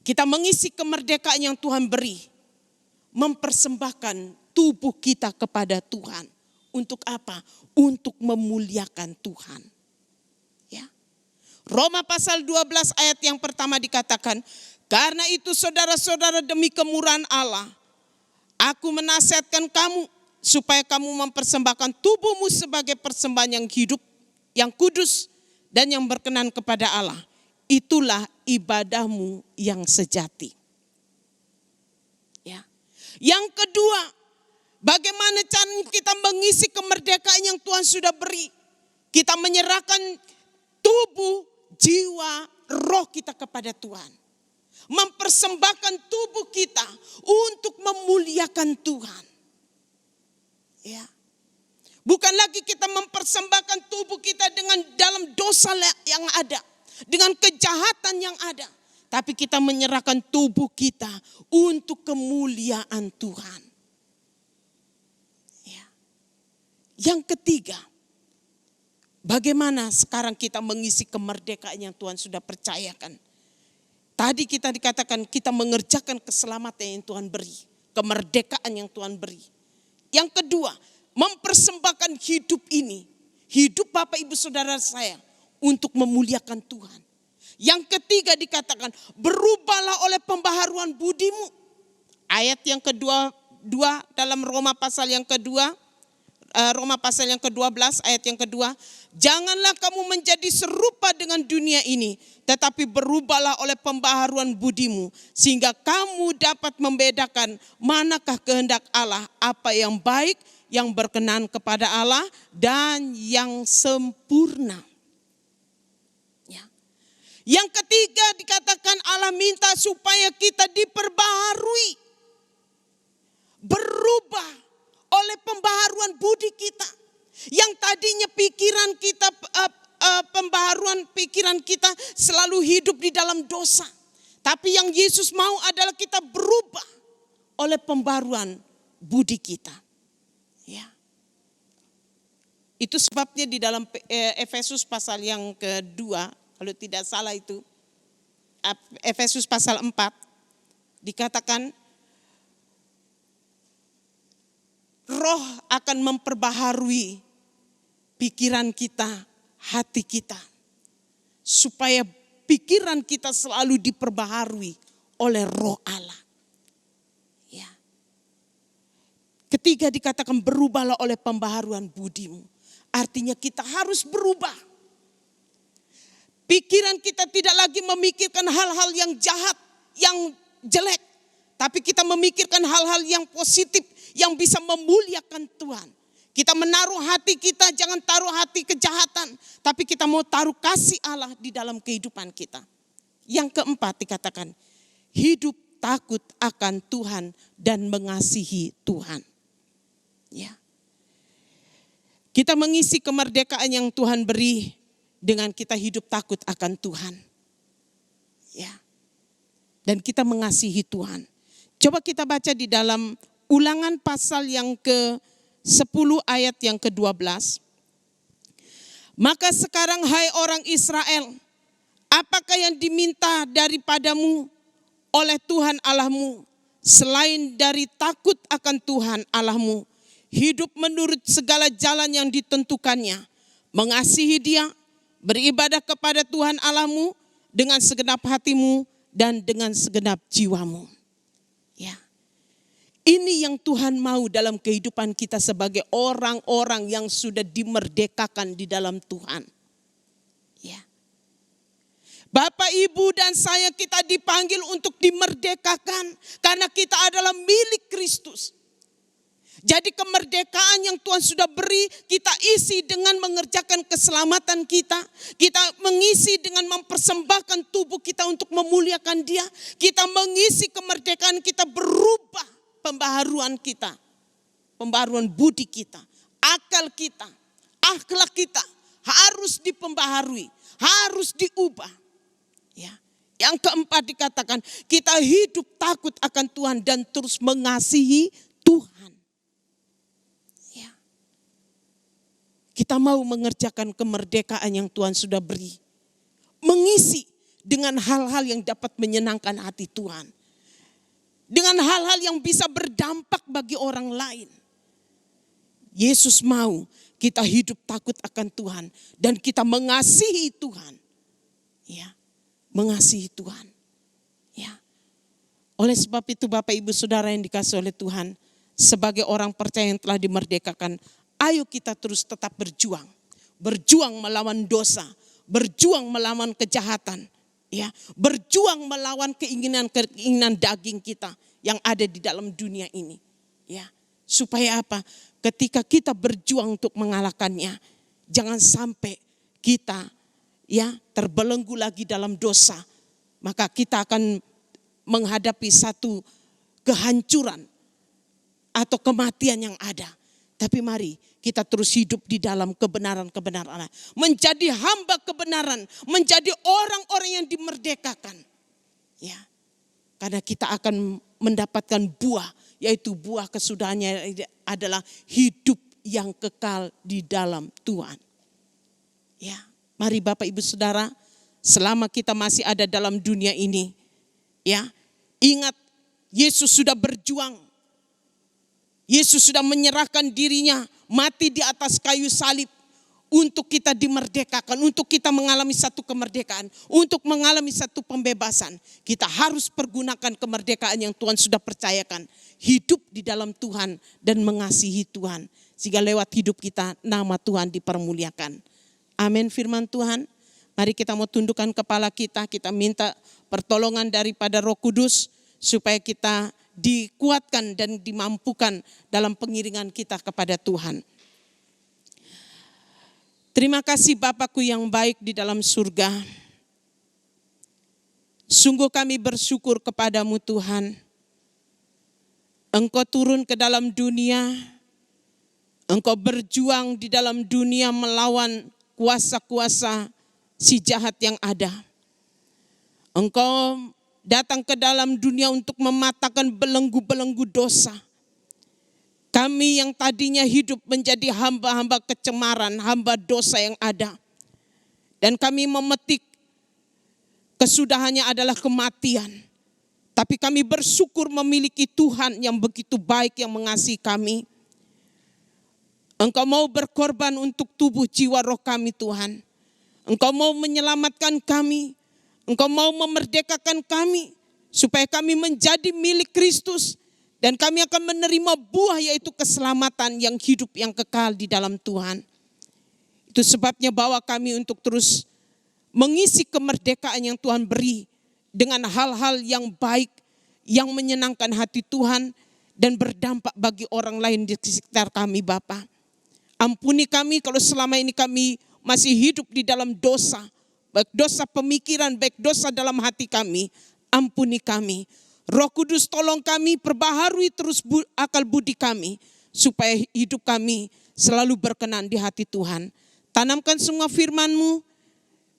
kita mengisi kemerdekaan yang Tuhan beri. Mempersembahkan tubuh kita kepada Tuhan. Untuk apa? Untuk memuliakan Tuhan. Ya. Roma pasal 12 ayat yang pertama dikatakan, karena itu saudara-saudara demi kemurahan Allah, aku menasihatkan kamu supaya kamu mempersembahkan tubuhmu sebagai persembahan yang hidup, yang kudus, dan yang berkenan kepada Allah. Itulah ibadahmu yang sejati. Ya. Yang kedua, bagaimana cara kita mengisi kemerdekaan yang Tuhan sudah beri? Kita menyerahkan tubuh, jiwa, roh kita kepada Tuhan. Mempersembahkan tubuh kita untuk memuliakan Tuhan. Ya. Bukan lagi kita mempersembahkan tubuh kita dengan dalam dosa yang ada, dengan kejahatan yang ada. Tapi kita menyerahkan tubuh kita untuk kemuliaan Tuhan. Ya. Yang ketiga, bagaimana sekarang kita mengisi kemerdekaan yang Tuhan sudah percayakan. Tadi kita dikatakan kita mengerjakan keselamatan yang Tuhan beri. Kemerdekaan yang Tuhan beri. Yang kedua, mempersembahkan hidup ini. Hidup Bapak Ibu Saudara saya untuk memuliakan Tuhan. Yang ketiga dikatakan berubahlah oleh pembaharuan budimu. Ayat yang kedua dalam Roma pasal yang kedua. Roma pasal yang ke-12 ayat yang kedua. Janganlah kamu menjadi serupa dengan dunia ini, tetapi berubahlah oleh pembaharuan budimu, sehingga kamu dapat membedakan manakah kehendak Allah, apa yang baik, yang berkenan kepada Allah, dan yang sempurna. Ya. Yang ketiga dikatakan Allah minta supaya kita diperbaharui, berubah oleh pembaharuan budi kita. Yang tadinya pikiran kita, pembaharuan pikiran kita selalu hidup di dalam dosa. Tapi yang Yesus mau adalah kita berubah oleh pembaharuan budi kita. Ya. Itu sebabnya di dalam Efesus pasal yang kedua, kalau tidak salah itu, Efesus pasal 4, dikatakan, Roh akan memperbaharui pikiran kita, hati kita. Supaya pikiran kita selalu diperbaharui oleh Roh Allah. Ya. Ketiga dikatakan berubahlah oleh pembaharuan budimu. Artinya kita harus berubah. Pikiran kita tidak lagi memikirkan hal-hal yang jahat, yang jelek. Tapi kita memikirkan hal-hal yang positif, yang bisa memuliakan Tuhan. Kita menaruh hati kita, jangan taruh hati kejahatan. Tapi kita mau taruh kasih Allah di dalam kehidupan kita. Yang keempat dikatakan, hidup takut akan Tuhan dan mengasihi Tuhan. Ya. Kita mengisi kemerdekaan yang Tuhan beri dengan kita hidup takut akan Tuhan. Ya. Dan kita mengasihi Tuhan. Coba kita baca di dalam Ulangan pasal yang ke-10 ayat yang ke-12. Maka sekarang hai orang Israel, apakah yang diminta daripadamu oleh Tuhan Allahmu selain dari takut akan Tuhan Allahmu, hidup menurut segala jalan yang ditentukannya, mengasihi Dia, beribadah kepada Tuhan Allahmu dengan segenap hatimu dan dengan segenap jiwamu. Ini yang Tuhan mau dalam kehidupan kita sebagai orang-orang yang sudah dimerdekakan di dalam Tuhan. Ya. Bapak, Ibu, dan saya kita dipanggil untuk dimerdekakan karena kita adalah milik Kristus. Jadi kemerdekaan yang Tuhan sudah beri, kita isi dengan mengerjakan keselamatan kita. Kita mengisi dengan mempersembahkan tubuh kita untuk memuliakan Dia. Kita mengisi kemerdekaan kita berubah pembaharuan kita. Pembaharuan budi kita, akal kita, akhlak kita harus dipembaharui, harus diubah. Ya. Yang keempat dikatakan, kita hidup takut akan Tuhan dan terus mengasihi Tuhan. Kita mau mengerjakan kemerdekaan yang Tuhan sudah beri. Mengisi dengan hal-hal yang dapat menyenangkan hati Tuhan. Dengan hal-hal yang bisa berdampak bagi orang lain. Yesus mau kita hidup takut akan Tuhan. Dan kita mengasihi Tuhan. Ya, mengasihi Tuhan. Ya. Oleh sebab itu Bapak Ibu Saudara yang dikasihi oleh Tuhan. Sebagai orang percaya yang telah dimerdekakan, ayo kita terus tetap berjuang. Berjuang melawan dosa. Berjuang melawan kejahatan. Ya, berjuang melawan keinginan daging kita yang ada di dalam dunia ini. Ya, supaya apa? Ketika kita berjuang untuk mengalahkannya, jangan sampai kita terbelenggu lagi dalam dosa. Maka kita akan menghadapi satu kehancuran atau kematian yang ada. Tapi mari kita terus hidup di dalam kebenaran-kebenaran. Menjadi hamba kebenaran. Menjadi orang-orang yang dimerdekakan. Ya, karena kita akan mendapatkan buah. Yaitu buah kesudahannya adalah hidup yang kekal di dalam Tuhan. Ya, mari Bapak Ibu Saudara, selama kita masih ada dalam dunia ini. Ya, ingat Yesus sudah berjuang. Yesus sudah menyerahkan dirinya mati di atas kayu salib untuk kita dimerdekakan, untuk kita mengalami satu kemerdekaan, untuk mengalami satu pembebasan. Kita harus pergunakan kemerdekaan yang Tuhan sudah percayakan. Hidup di dalam Tuhan dan mengasihi Tuhan. Sehingga lewat hidup kita nama Tuhan dipermuliakan. Amin firman Tuhan. Mari kita mau tundukkan kepala kita minta pertolongan daripada Roh Kudus supaya kita dikuatkan dan dimampukan dalam pengiringan kita kepada Tuhan. Terima kasih Bapakku yang baik di dalam surga. Sungguh kami bersyukur kepadamu Tuhan. Engkau turun ke dalam dunia. Engkau berjuang di dalam dunia melawan kuasa-kuasa si jahat yang ada. Engkau datang ke dalam dunia untuk mematahkan belenggu-belenggu dosa. Kami yang tadinya hidup menjadi hamba-hamba kecemaran, hamba dosa yang ada. Dan kami memetik kesudahannya adalah kematian. Tapi kami bersyukur memiliki Tuhan yang begitu baik yang mengasihi kami. Engkau mau berkorban untuk tubuh jiwa roh kami Tuhan. Engkau mau menyelamatkan kami. Engkau mau memerdekakan kami supaya kami menjadi milik Kristus dan kami akan menerima buah yaitu keselamatan yang hidup yang kekal di dalam Tuhan. Itu sebabnya bawa kami untuk terus mengisi kemerdekaan yang Tuhan beri dengan hal-hal yang baik, yang menyenangkan hati Tuhan dan berdampak bagi orang lain di sekitar kami Bapa. Ampuni kami kalau selama ini kami masih hidup di dalam dosa. Baik dosa pemikiran, baik dosa dalam hati kami, ampuni kami. Roh Kudus tolong kami, perbaharui terus akal budi kami, supaya hidup kami selalu berkenan di hati Tuhan. Tanamkan semua firman-Mu,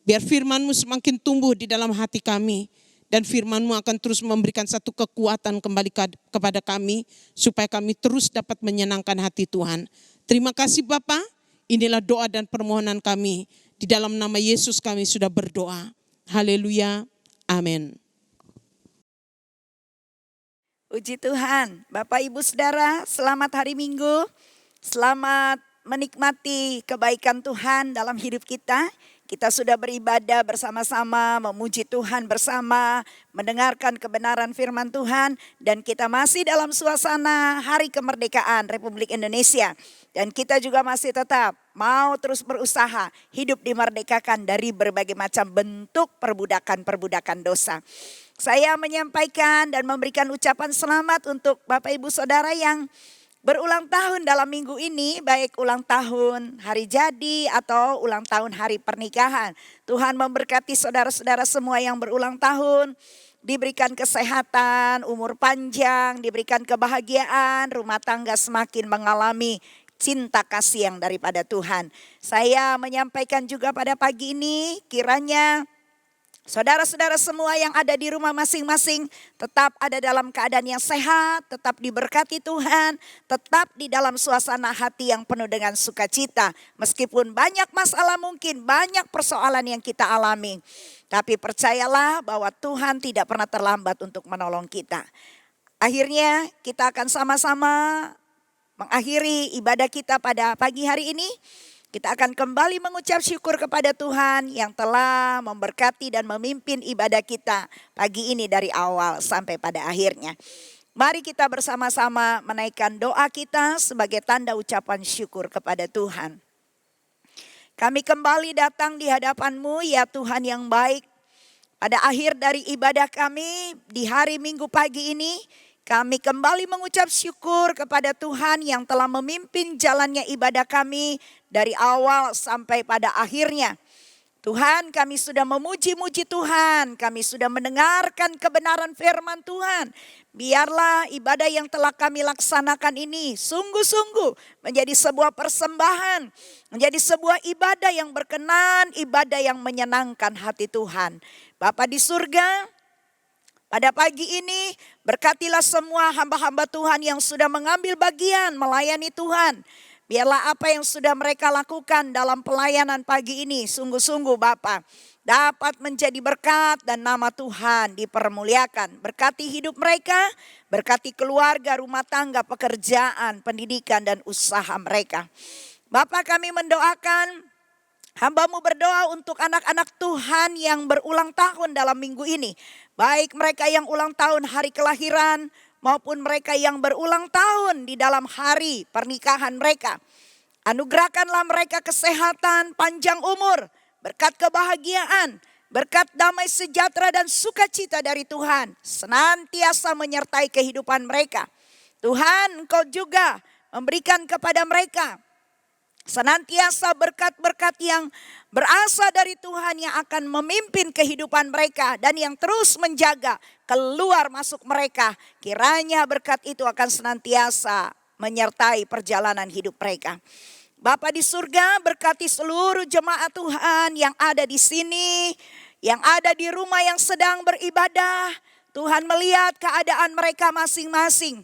biar firman-Mu semakin tumbuh di dalam hati kami. Dan firman-Mu akan terus memberikan satu kekuatan kembali kepada kami, supaya kami terus dapat menyenangkan hati Tuhan. Terima kasih Bapa, inilah doa dan permohonan kami. Di dalam nama Yesus kami sudah berdoa. Haleluya. Amin. Puji Tuhan. Bapak Ibu Saudara, selamat hari Minggu. Selamat menikmati kebaikan Tuhan dalam hidup kita. Kita sudah beribadah bersama-sama, memuji Tuhan bersama, mendengarkan kebenaran firman Tuhan. Dan kita masih dalam suasana Hari Kemerdekaan Republik Indonesia. Dan kita juga masih tetap mau terus berusaha hidup dimerdekakan dari berbagai macam bentuk perbudakan dosa. Saya menyampaikan dan memberikan ucapan selamat untuk Bapak Ibu Saudara yang berulang tahun dalam minggu ini, baik ulang tahun hari jadi atau ulang tahun hari pernikahan. Tuhan memberkati saudara-saudara semua yang berulang tahun, diberikan kesehatan, umur panjang, diberikan kebahagiaan, rumah tangga semakin mengalami cinta kasih yang daripada Tuhan. Saya menyampaikan juga pada pagi ini, kiranya saudara-saudara semua yang ada di rumah masing-masing tetap ada dalam keadaan yang sehat, tetap diberkati Tuhan, tetap di dalam suasana hati yang penuh dengan sukacita. Meskipun banyak masalah mungkin, banyak persoalan yang kita alami. Tapi percayalah bahwa Tuhan tidak pernah terlambat untuk menolong kita. Akhirnya kita akan sama-sama mengakhiri ibadah kita pada pagi hari ini. Kita akan kembali mengucap syukur kepada Tuhan yang telah memberkati dan memimpin ibadah kita pagi ini dari awal sampai pada akhirnya. Mari kita bersama-sama menaikkan doa kita sebagai tanda ucapan syukur kepada Tuhan. Kami kembali datang di hadapan-Mu ya Tuhan yang baik. Pada akhir dari ibadah kami di hari Minggu pagi ini, kami kembali mengucap syukur kepada Tuhan yang telah memimpin jalannya ibadah kami dari awal sampai pada akhirnya. Tuhan, kami sudah memuji-muji Tuhan, kami sudah mendengarkan kebenaran firman Tuhan. Biarlah ibadah yang telah kami laksanakan ini sungguh-sungguh menjadi sebuah persembahan, menjadi sebuah ibadah yang berkenan, ibadah yang menyenangkan hati Tuhan. Bapa di surga, pada pagi ini berkatilah semua hamba-hamba Tuhan yang sudah mengambil bagian melayani Tuhan. Biarlah apa yang sudah mereka lakukan dalam pelayanan pagi ini sungguh-sungguh Bapa dapat menjadi berkat dan nama Tuhan dipermuliakan. Berkati hidup mereka, berkati keluarga, rumah tangga, pekerjaan, pendidikan dan usaha mereka. Bapa, kami mendoakan, hamba-Mu berdoa untuk anak-anak Tuhan yang berulang tahun dalam minggu ini. Baik mereka yang ulang tahun hari kelahiran maupun mereka yang berulang tahun di dalam hari pernikahan mereka. Anugerahkanlah mereka kesehatan, panjang umur, berkat kebahagiaan, berkat damai sejahtera dan sukacita dari Tuhan. Senantiasa menyertai kehidupan mereka. Tuhan, Engkau juga memberikan kepada mereka senantiasa berkat-berkat yang berasal dari Tuhan yang akan memimpin kehidupan mereka dan yang terus menjaga keluar masuk mereka. Kiranya berkat itu akan senantiasa menyertai perjalanan hidup mereka. Bapa di surga, berkati seluruh jemaat Tuhan yang ada di sini, yang ada di rumah yang sedang beribadah. Tuhan melihat keadaan mereka masing-masing.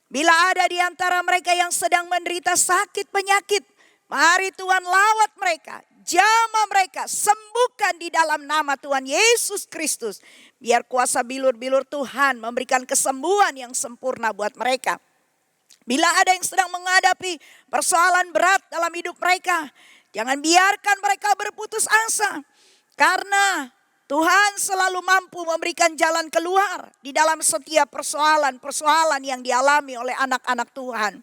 Bila ada di antara mereka yang sedang menderita sakit penyakit, mari Tuhan lawat mereka, jamah mereka, sembuhkan di dalam nama Tuhan Yesus Kristus. Biar kuasa bilur-bilur Tuhan memberikan kesembuhan yang sempurna buat mereka. Bila ada yang sedang menghadapi persoalan berat dalam hidup mereka, jangan biarkan mereka berputus asa. Karena Tuhan selalu mampu memberikan jalan keluar di dalam setiap persoalan-persoalan yang dialami oleh anak-anak Tuhan.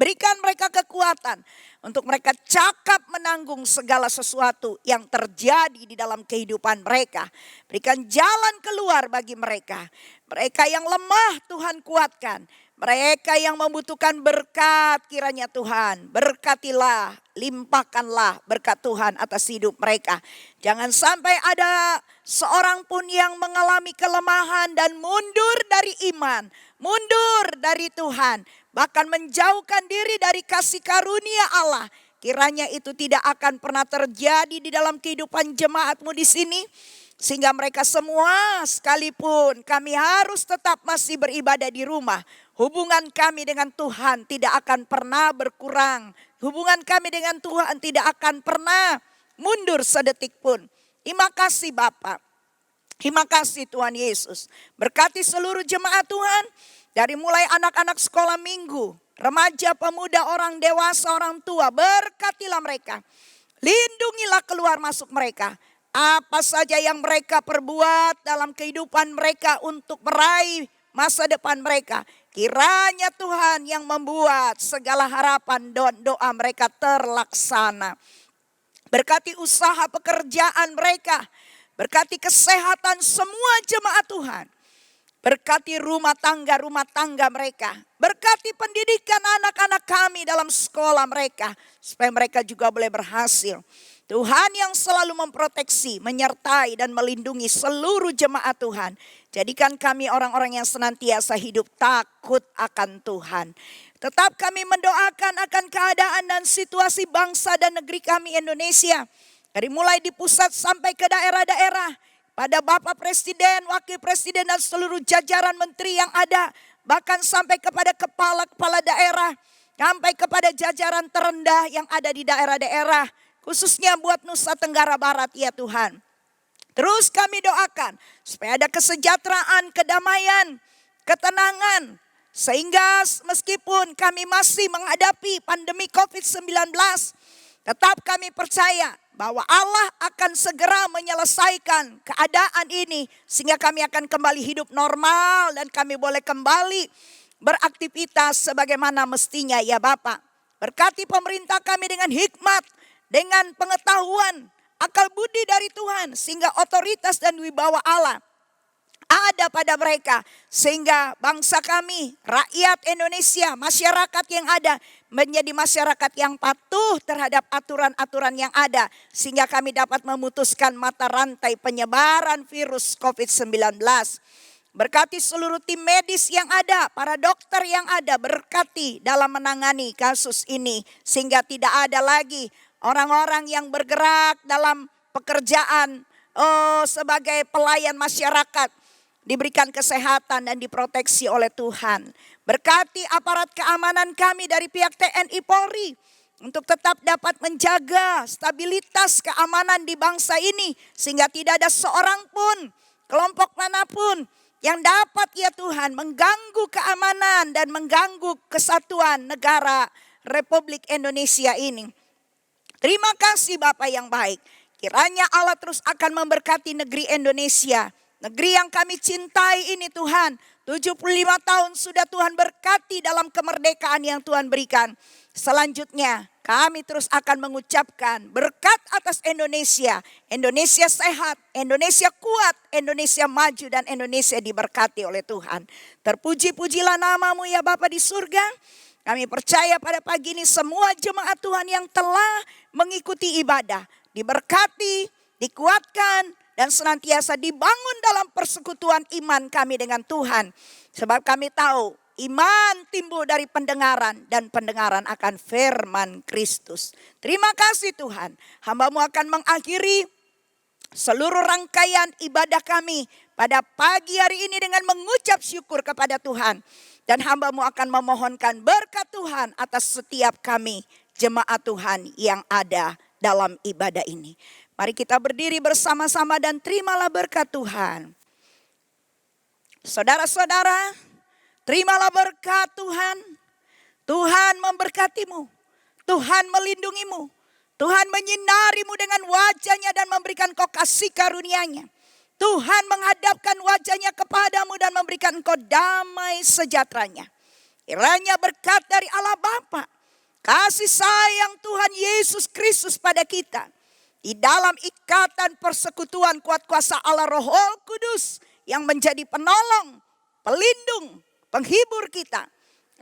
Berikan mereka kekuatan untuk mereka cakap menanggung segala sesuatu yang terjadi di dalam kehidupan mereka. Berikan jalan keluar bagi mereka. Mereka yang lemah Tuhan kuatkan. Mereka yang membutuhkan berkat kiranya Tuhan berkatilah, limpahkanlah berkat Tuhan atas hidup mereka. Jangan sampai ada seorang pun yang mengalami kelemahan dan mundur dari iman, mundur dari Tuhan. Bahkan menjauhkan diri dari kasih karunia Allah. Kiranya itu tidak akan pernah terjadi di dalam kehidupan jemaat-Mu di sini. Sehingga mereka semua sekalipun kami harus tetap masih beribadah di rumah. Hubungan kami dengan Tuhan tidak akan pernah berkurang. Hubungan kami dengan Tuhan tidak akan pernah mundur sedetik pun. Terima kasih Bapak. Terima kasih Tuhan Yesus. Berkati seluruh jemaat Tuhan. Dari mulai anak-anak sekolah minggu, remaja, pemuda, orang dewasa, orang tua. Berkatilah mereka. Lindungilah keluar masuk mereka. Apa saja yang mereka perbuat dalam kehidupan mereka untuk meraih masa depan mereka. Kiranya Tuhan yang membuat segala harapan doa mereka terlaksana. Berkati usaha pekerjaan mereka. Berkati kesehatan semua jemaat Tuhan. Berkati rumah tangga mereka. Berkati pendidikan anak-anak kami dalam sekolah mereka. Supaya mereka juga boleh berhasil. Tuhan yang selalu memproteksi, menyertai dan melindungi seluruh jemaat Tuhan. Jadikan kami orang-orang yang senantiasa hidup takut akan Tuhan. Tetap kami mendoakan akan keadaan dan situasi bangsa dan negeri kami Indonesia. Dari mulai di pusat sampai ke daerah-daerah. Pada Bapak Presiden, Wakil Presiden dan seluruh jajaran menteri yang ada. Bahkan sampai kepada kepala-kepala daerah. Sampai kepada jajaran terendah yang ada di daerah-daerah. Khususnya buat Nusa Tenggara Barat ya Tuhan. Terus kami doakan supaya ada kesejahteraan, kedamaian, ketenangan. Sehingga meskipun kami masih menghadapi pandemi COVID-19. Tetap kami percaya bahwa Allah akan segera menyelesaikan keadaan ini. Sehingga kami akan kembali hidup normal dan kami boleh kembali beraktivitas sebagaimana mestinya ya Bapak. Berkati pemerintah kami dengan hikmat, dengan pengetahuan, akal budi dari Tuhan. Sehingga otoritas dan wibawa Allah ada pada mereka. Sehingga bangsa kami, rakyat Indonesia, masyarakat yang ada menjadi masyarakat yang patuh terhadap aturan-aturan yang ada. Sehingga kami dapat memutuskan mata rantai penyebaran virus COVID-19. Berkati seluruh tim medis yang ada, para dokter yang ada, berkati dalam menangani kasus ini. Sehingga tidak ada lagi orang-orang yang bergerak dalam pekerjaan sebagai pelayan masyarakat. Diberikan kesehatan dan diproteksi oleh Tuhan. Berkati aparat keamanan kami dari pihak TNI Polri. Untuk tetap dapat menjaga stabilitas keamanan di bangsa ini. Sehingga tidak ada seorang pun, kelompok manapun yang dapat ya Tuhan mengganggu keamanan dan mengganggu kesatuan negara Republik Indonesia ini. Terima kasih Bapak yang baik. Kiranya Allah terus akan memberkati negeri Indonesia. Negeri yang kami cintai ini Tuhan. 75 tahun sudah Tuhan berkati dalam kemerdekaan yang Tuhan berikan. Selanjutnya kami terus akan mengucapkan berkat atas Indonesia. Indonesia sehat, Indonesia kuat, Indonesia maju dan Indonesia diberkati oleh Tuhan. Terpuji-pujilah namamu ya Bapa di surga. Kami percaya pada pagi ini semua jemaat Tuhan yang telah mengikuti ibadah. Diberkati, dikuatkan, dan senantiasa dibangun dalam persekutuan iman kami dengan Tuhan. Sebab kami tahu iman timbul dari pendengaran dan pendengaran akan firman Kristus. Terima kasih Tuhan. Hamba-Mu akan mengakhiri seluruh rangkaian ibadah kami pada pagi hari ini dengan mengucap syukur kepada Tuhan. Dan hamba-Mu akan memohonkan berkat Tuhan atas setiap kami jemaat Tuhan yang ada dalam ibadah ini. Mari kita berdiri bersama-sama dan terimalah berkat Tuhan. Saudara-saudara, terimalah berkat Tuhan. Tuhan memberkatimu. Tuhan melindungimu. Tuhan menyinarimu dengan wajahnya dan memberikan kau kasih karunia-Nya. Tuhan menghadapkan wajahnya kepadamu dan memberikan engkau damai sejahteranya. Kiranya berkat dari Allah Bapa, kasih sayang Tuhan Yesus Kristus pada kita, di dalam ikatan persekutuan kuat kuasa Allah Roh Kudus yang menjadi penolong, pelindung, penghibur kita,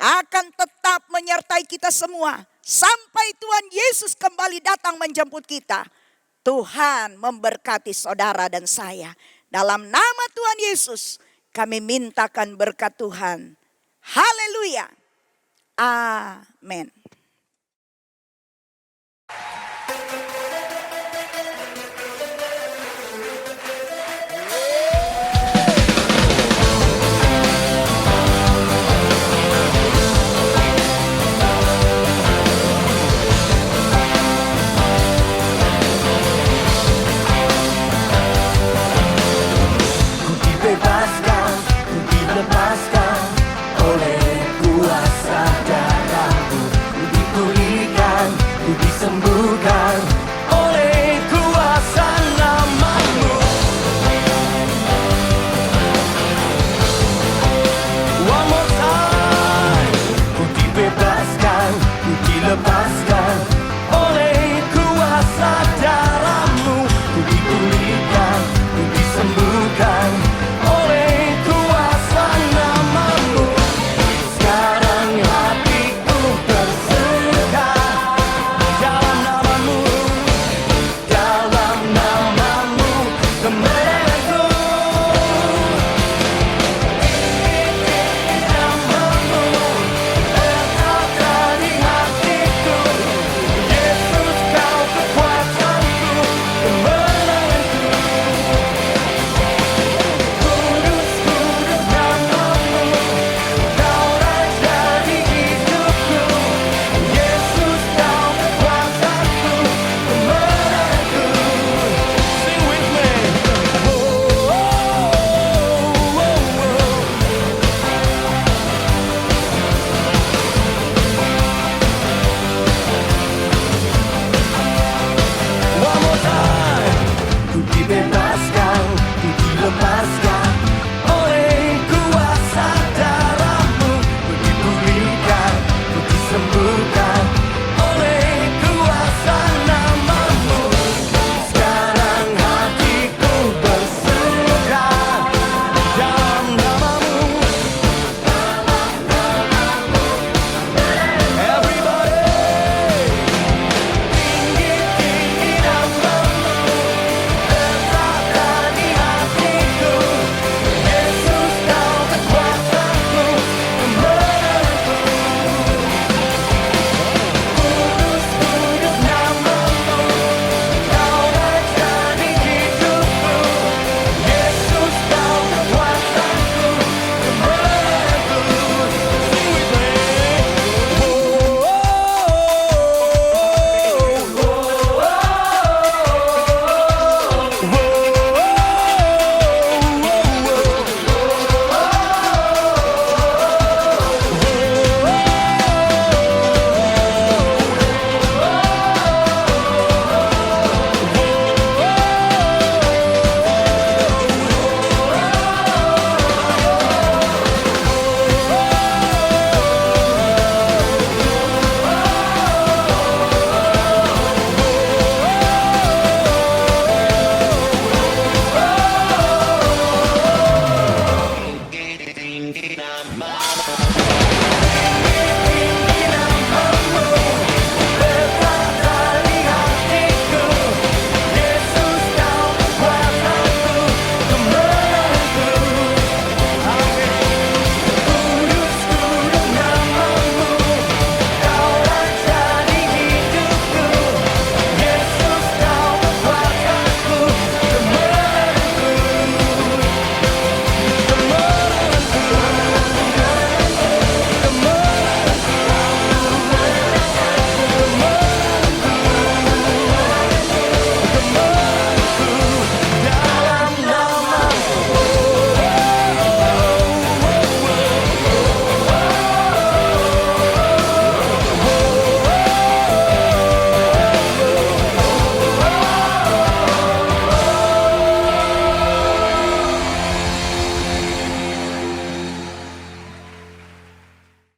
akan tetap menyertai kita semua sampai Tuhan Yesus kembali datang menjemput kita. Tuhan memberkati saudara dan saya. Dalam nama Tuhan Yesus kami mintakan berkat Tuhan. Haleluya. Amin.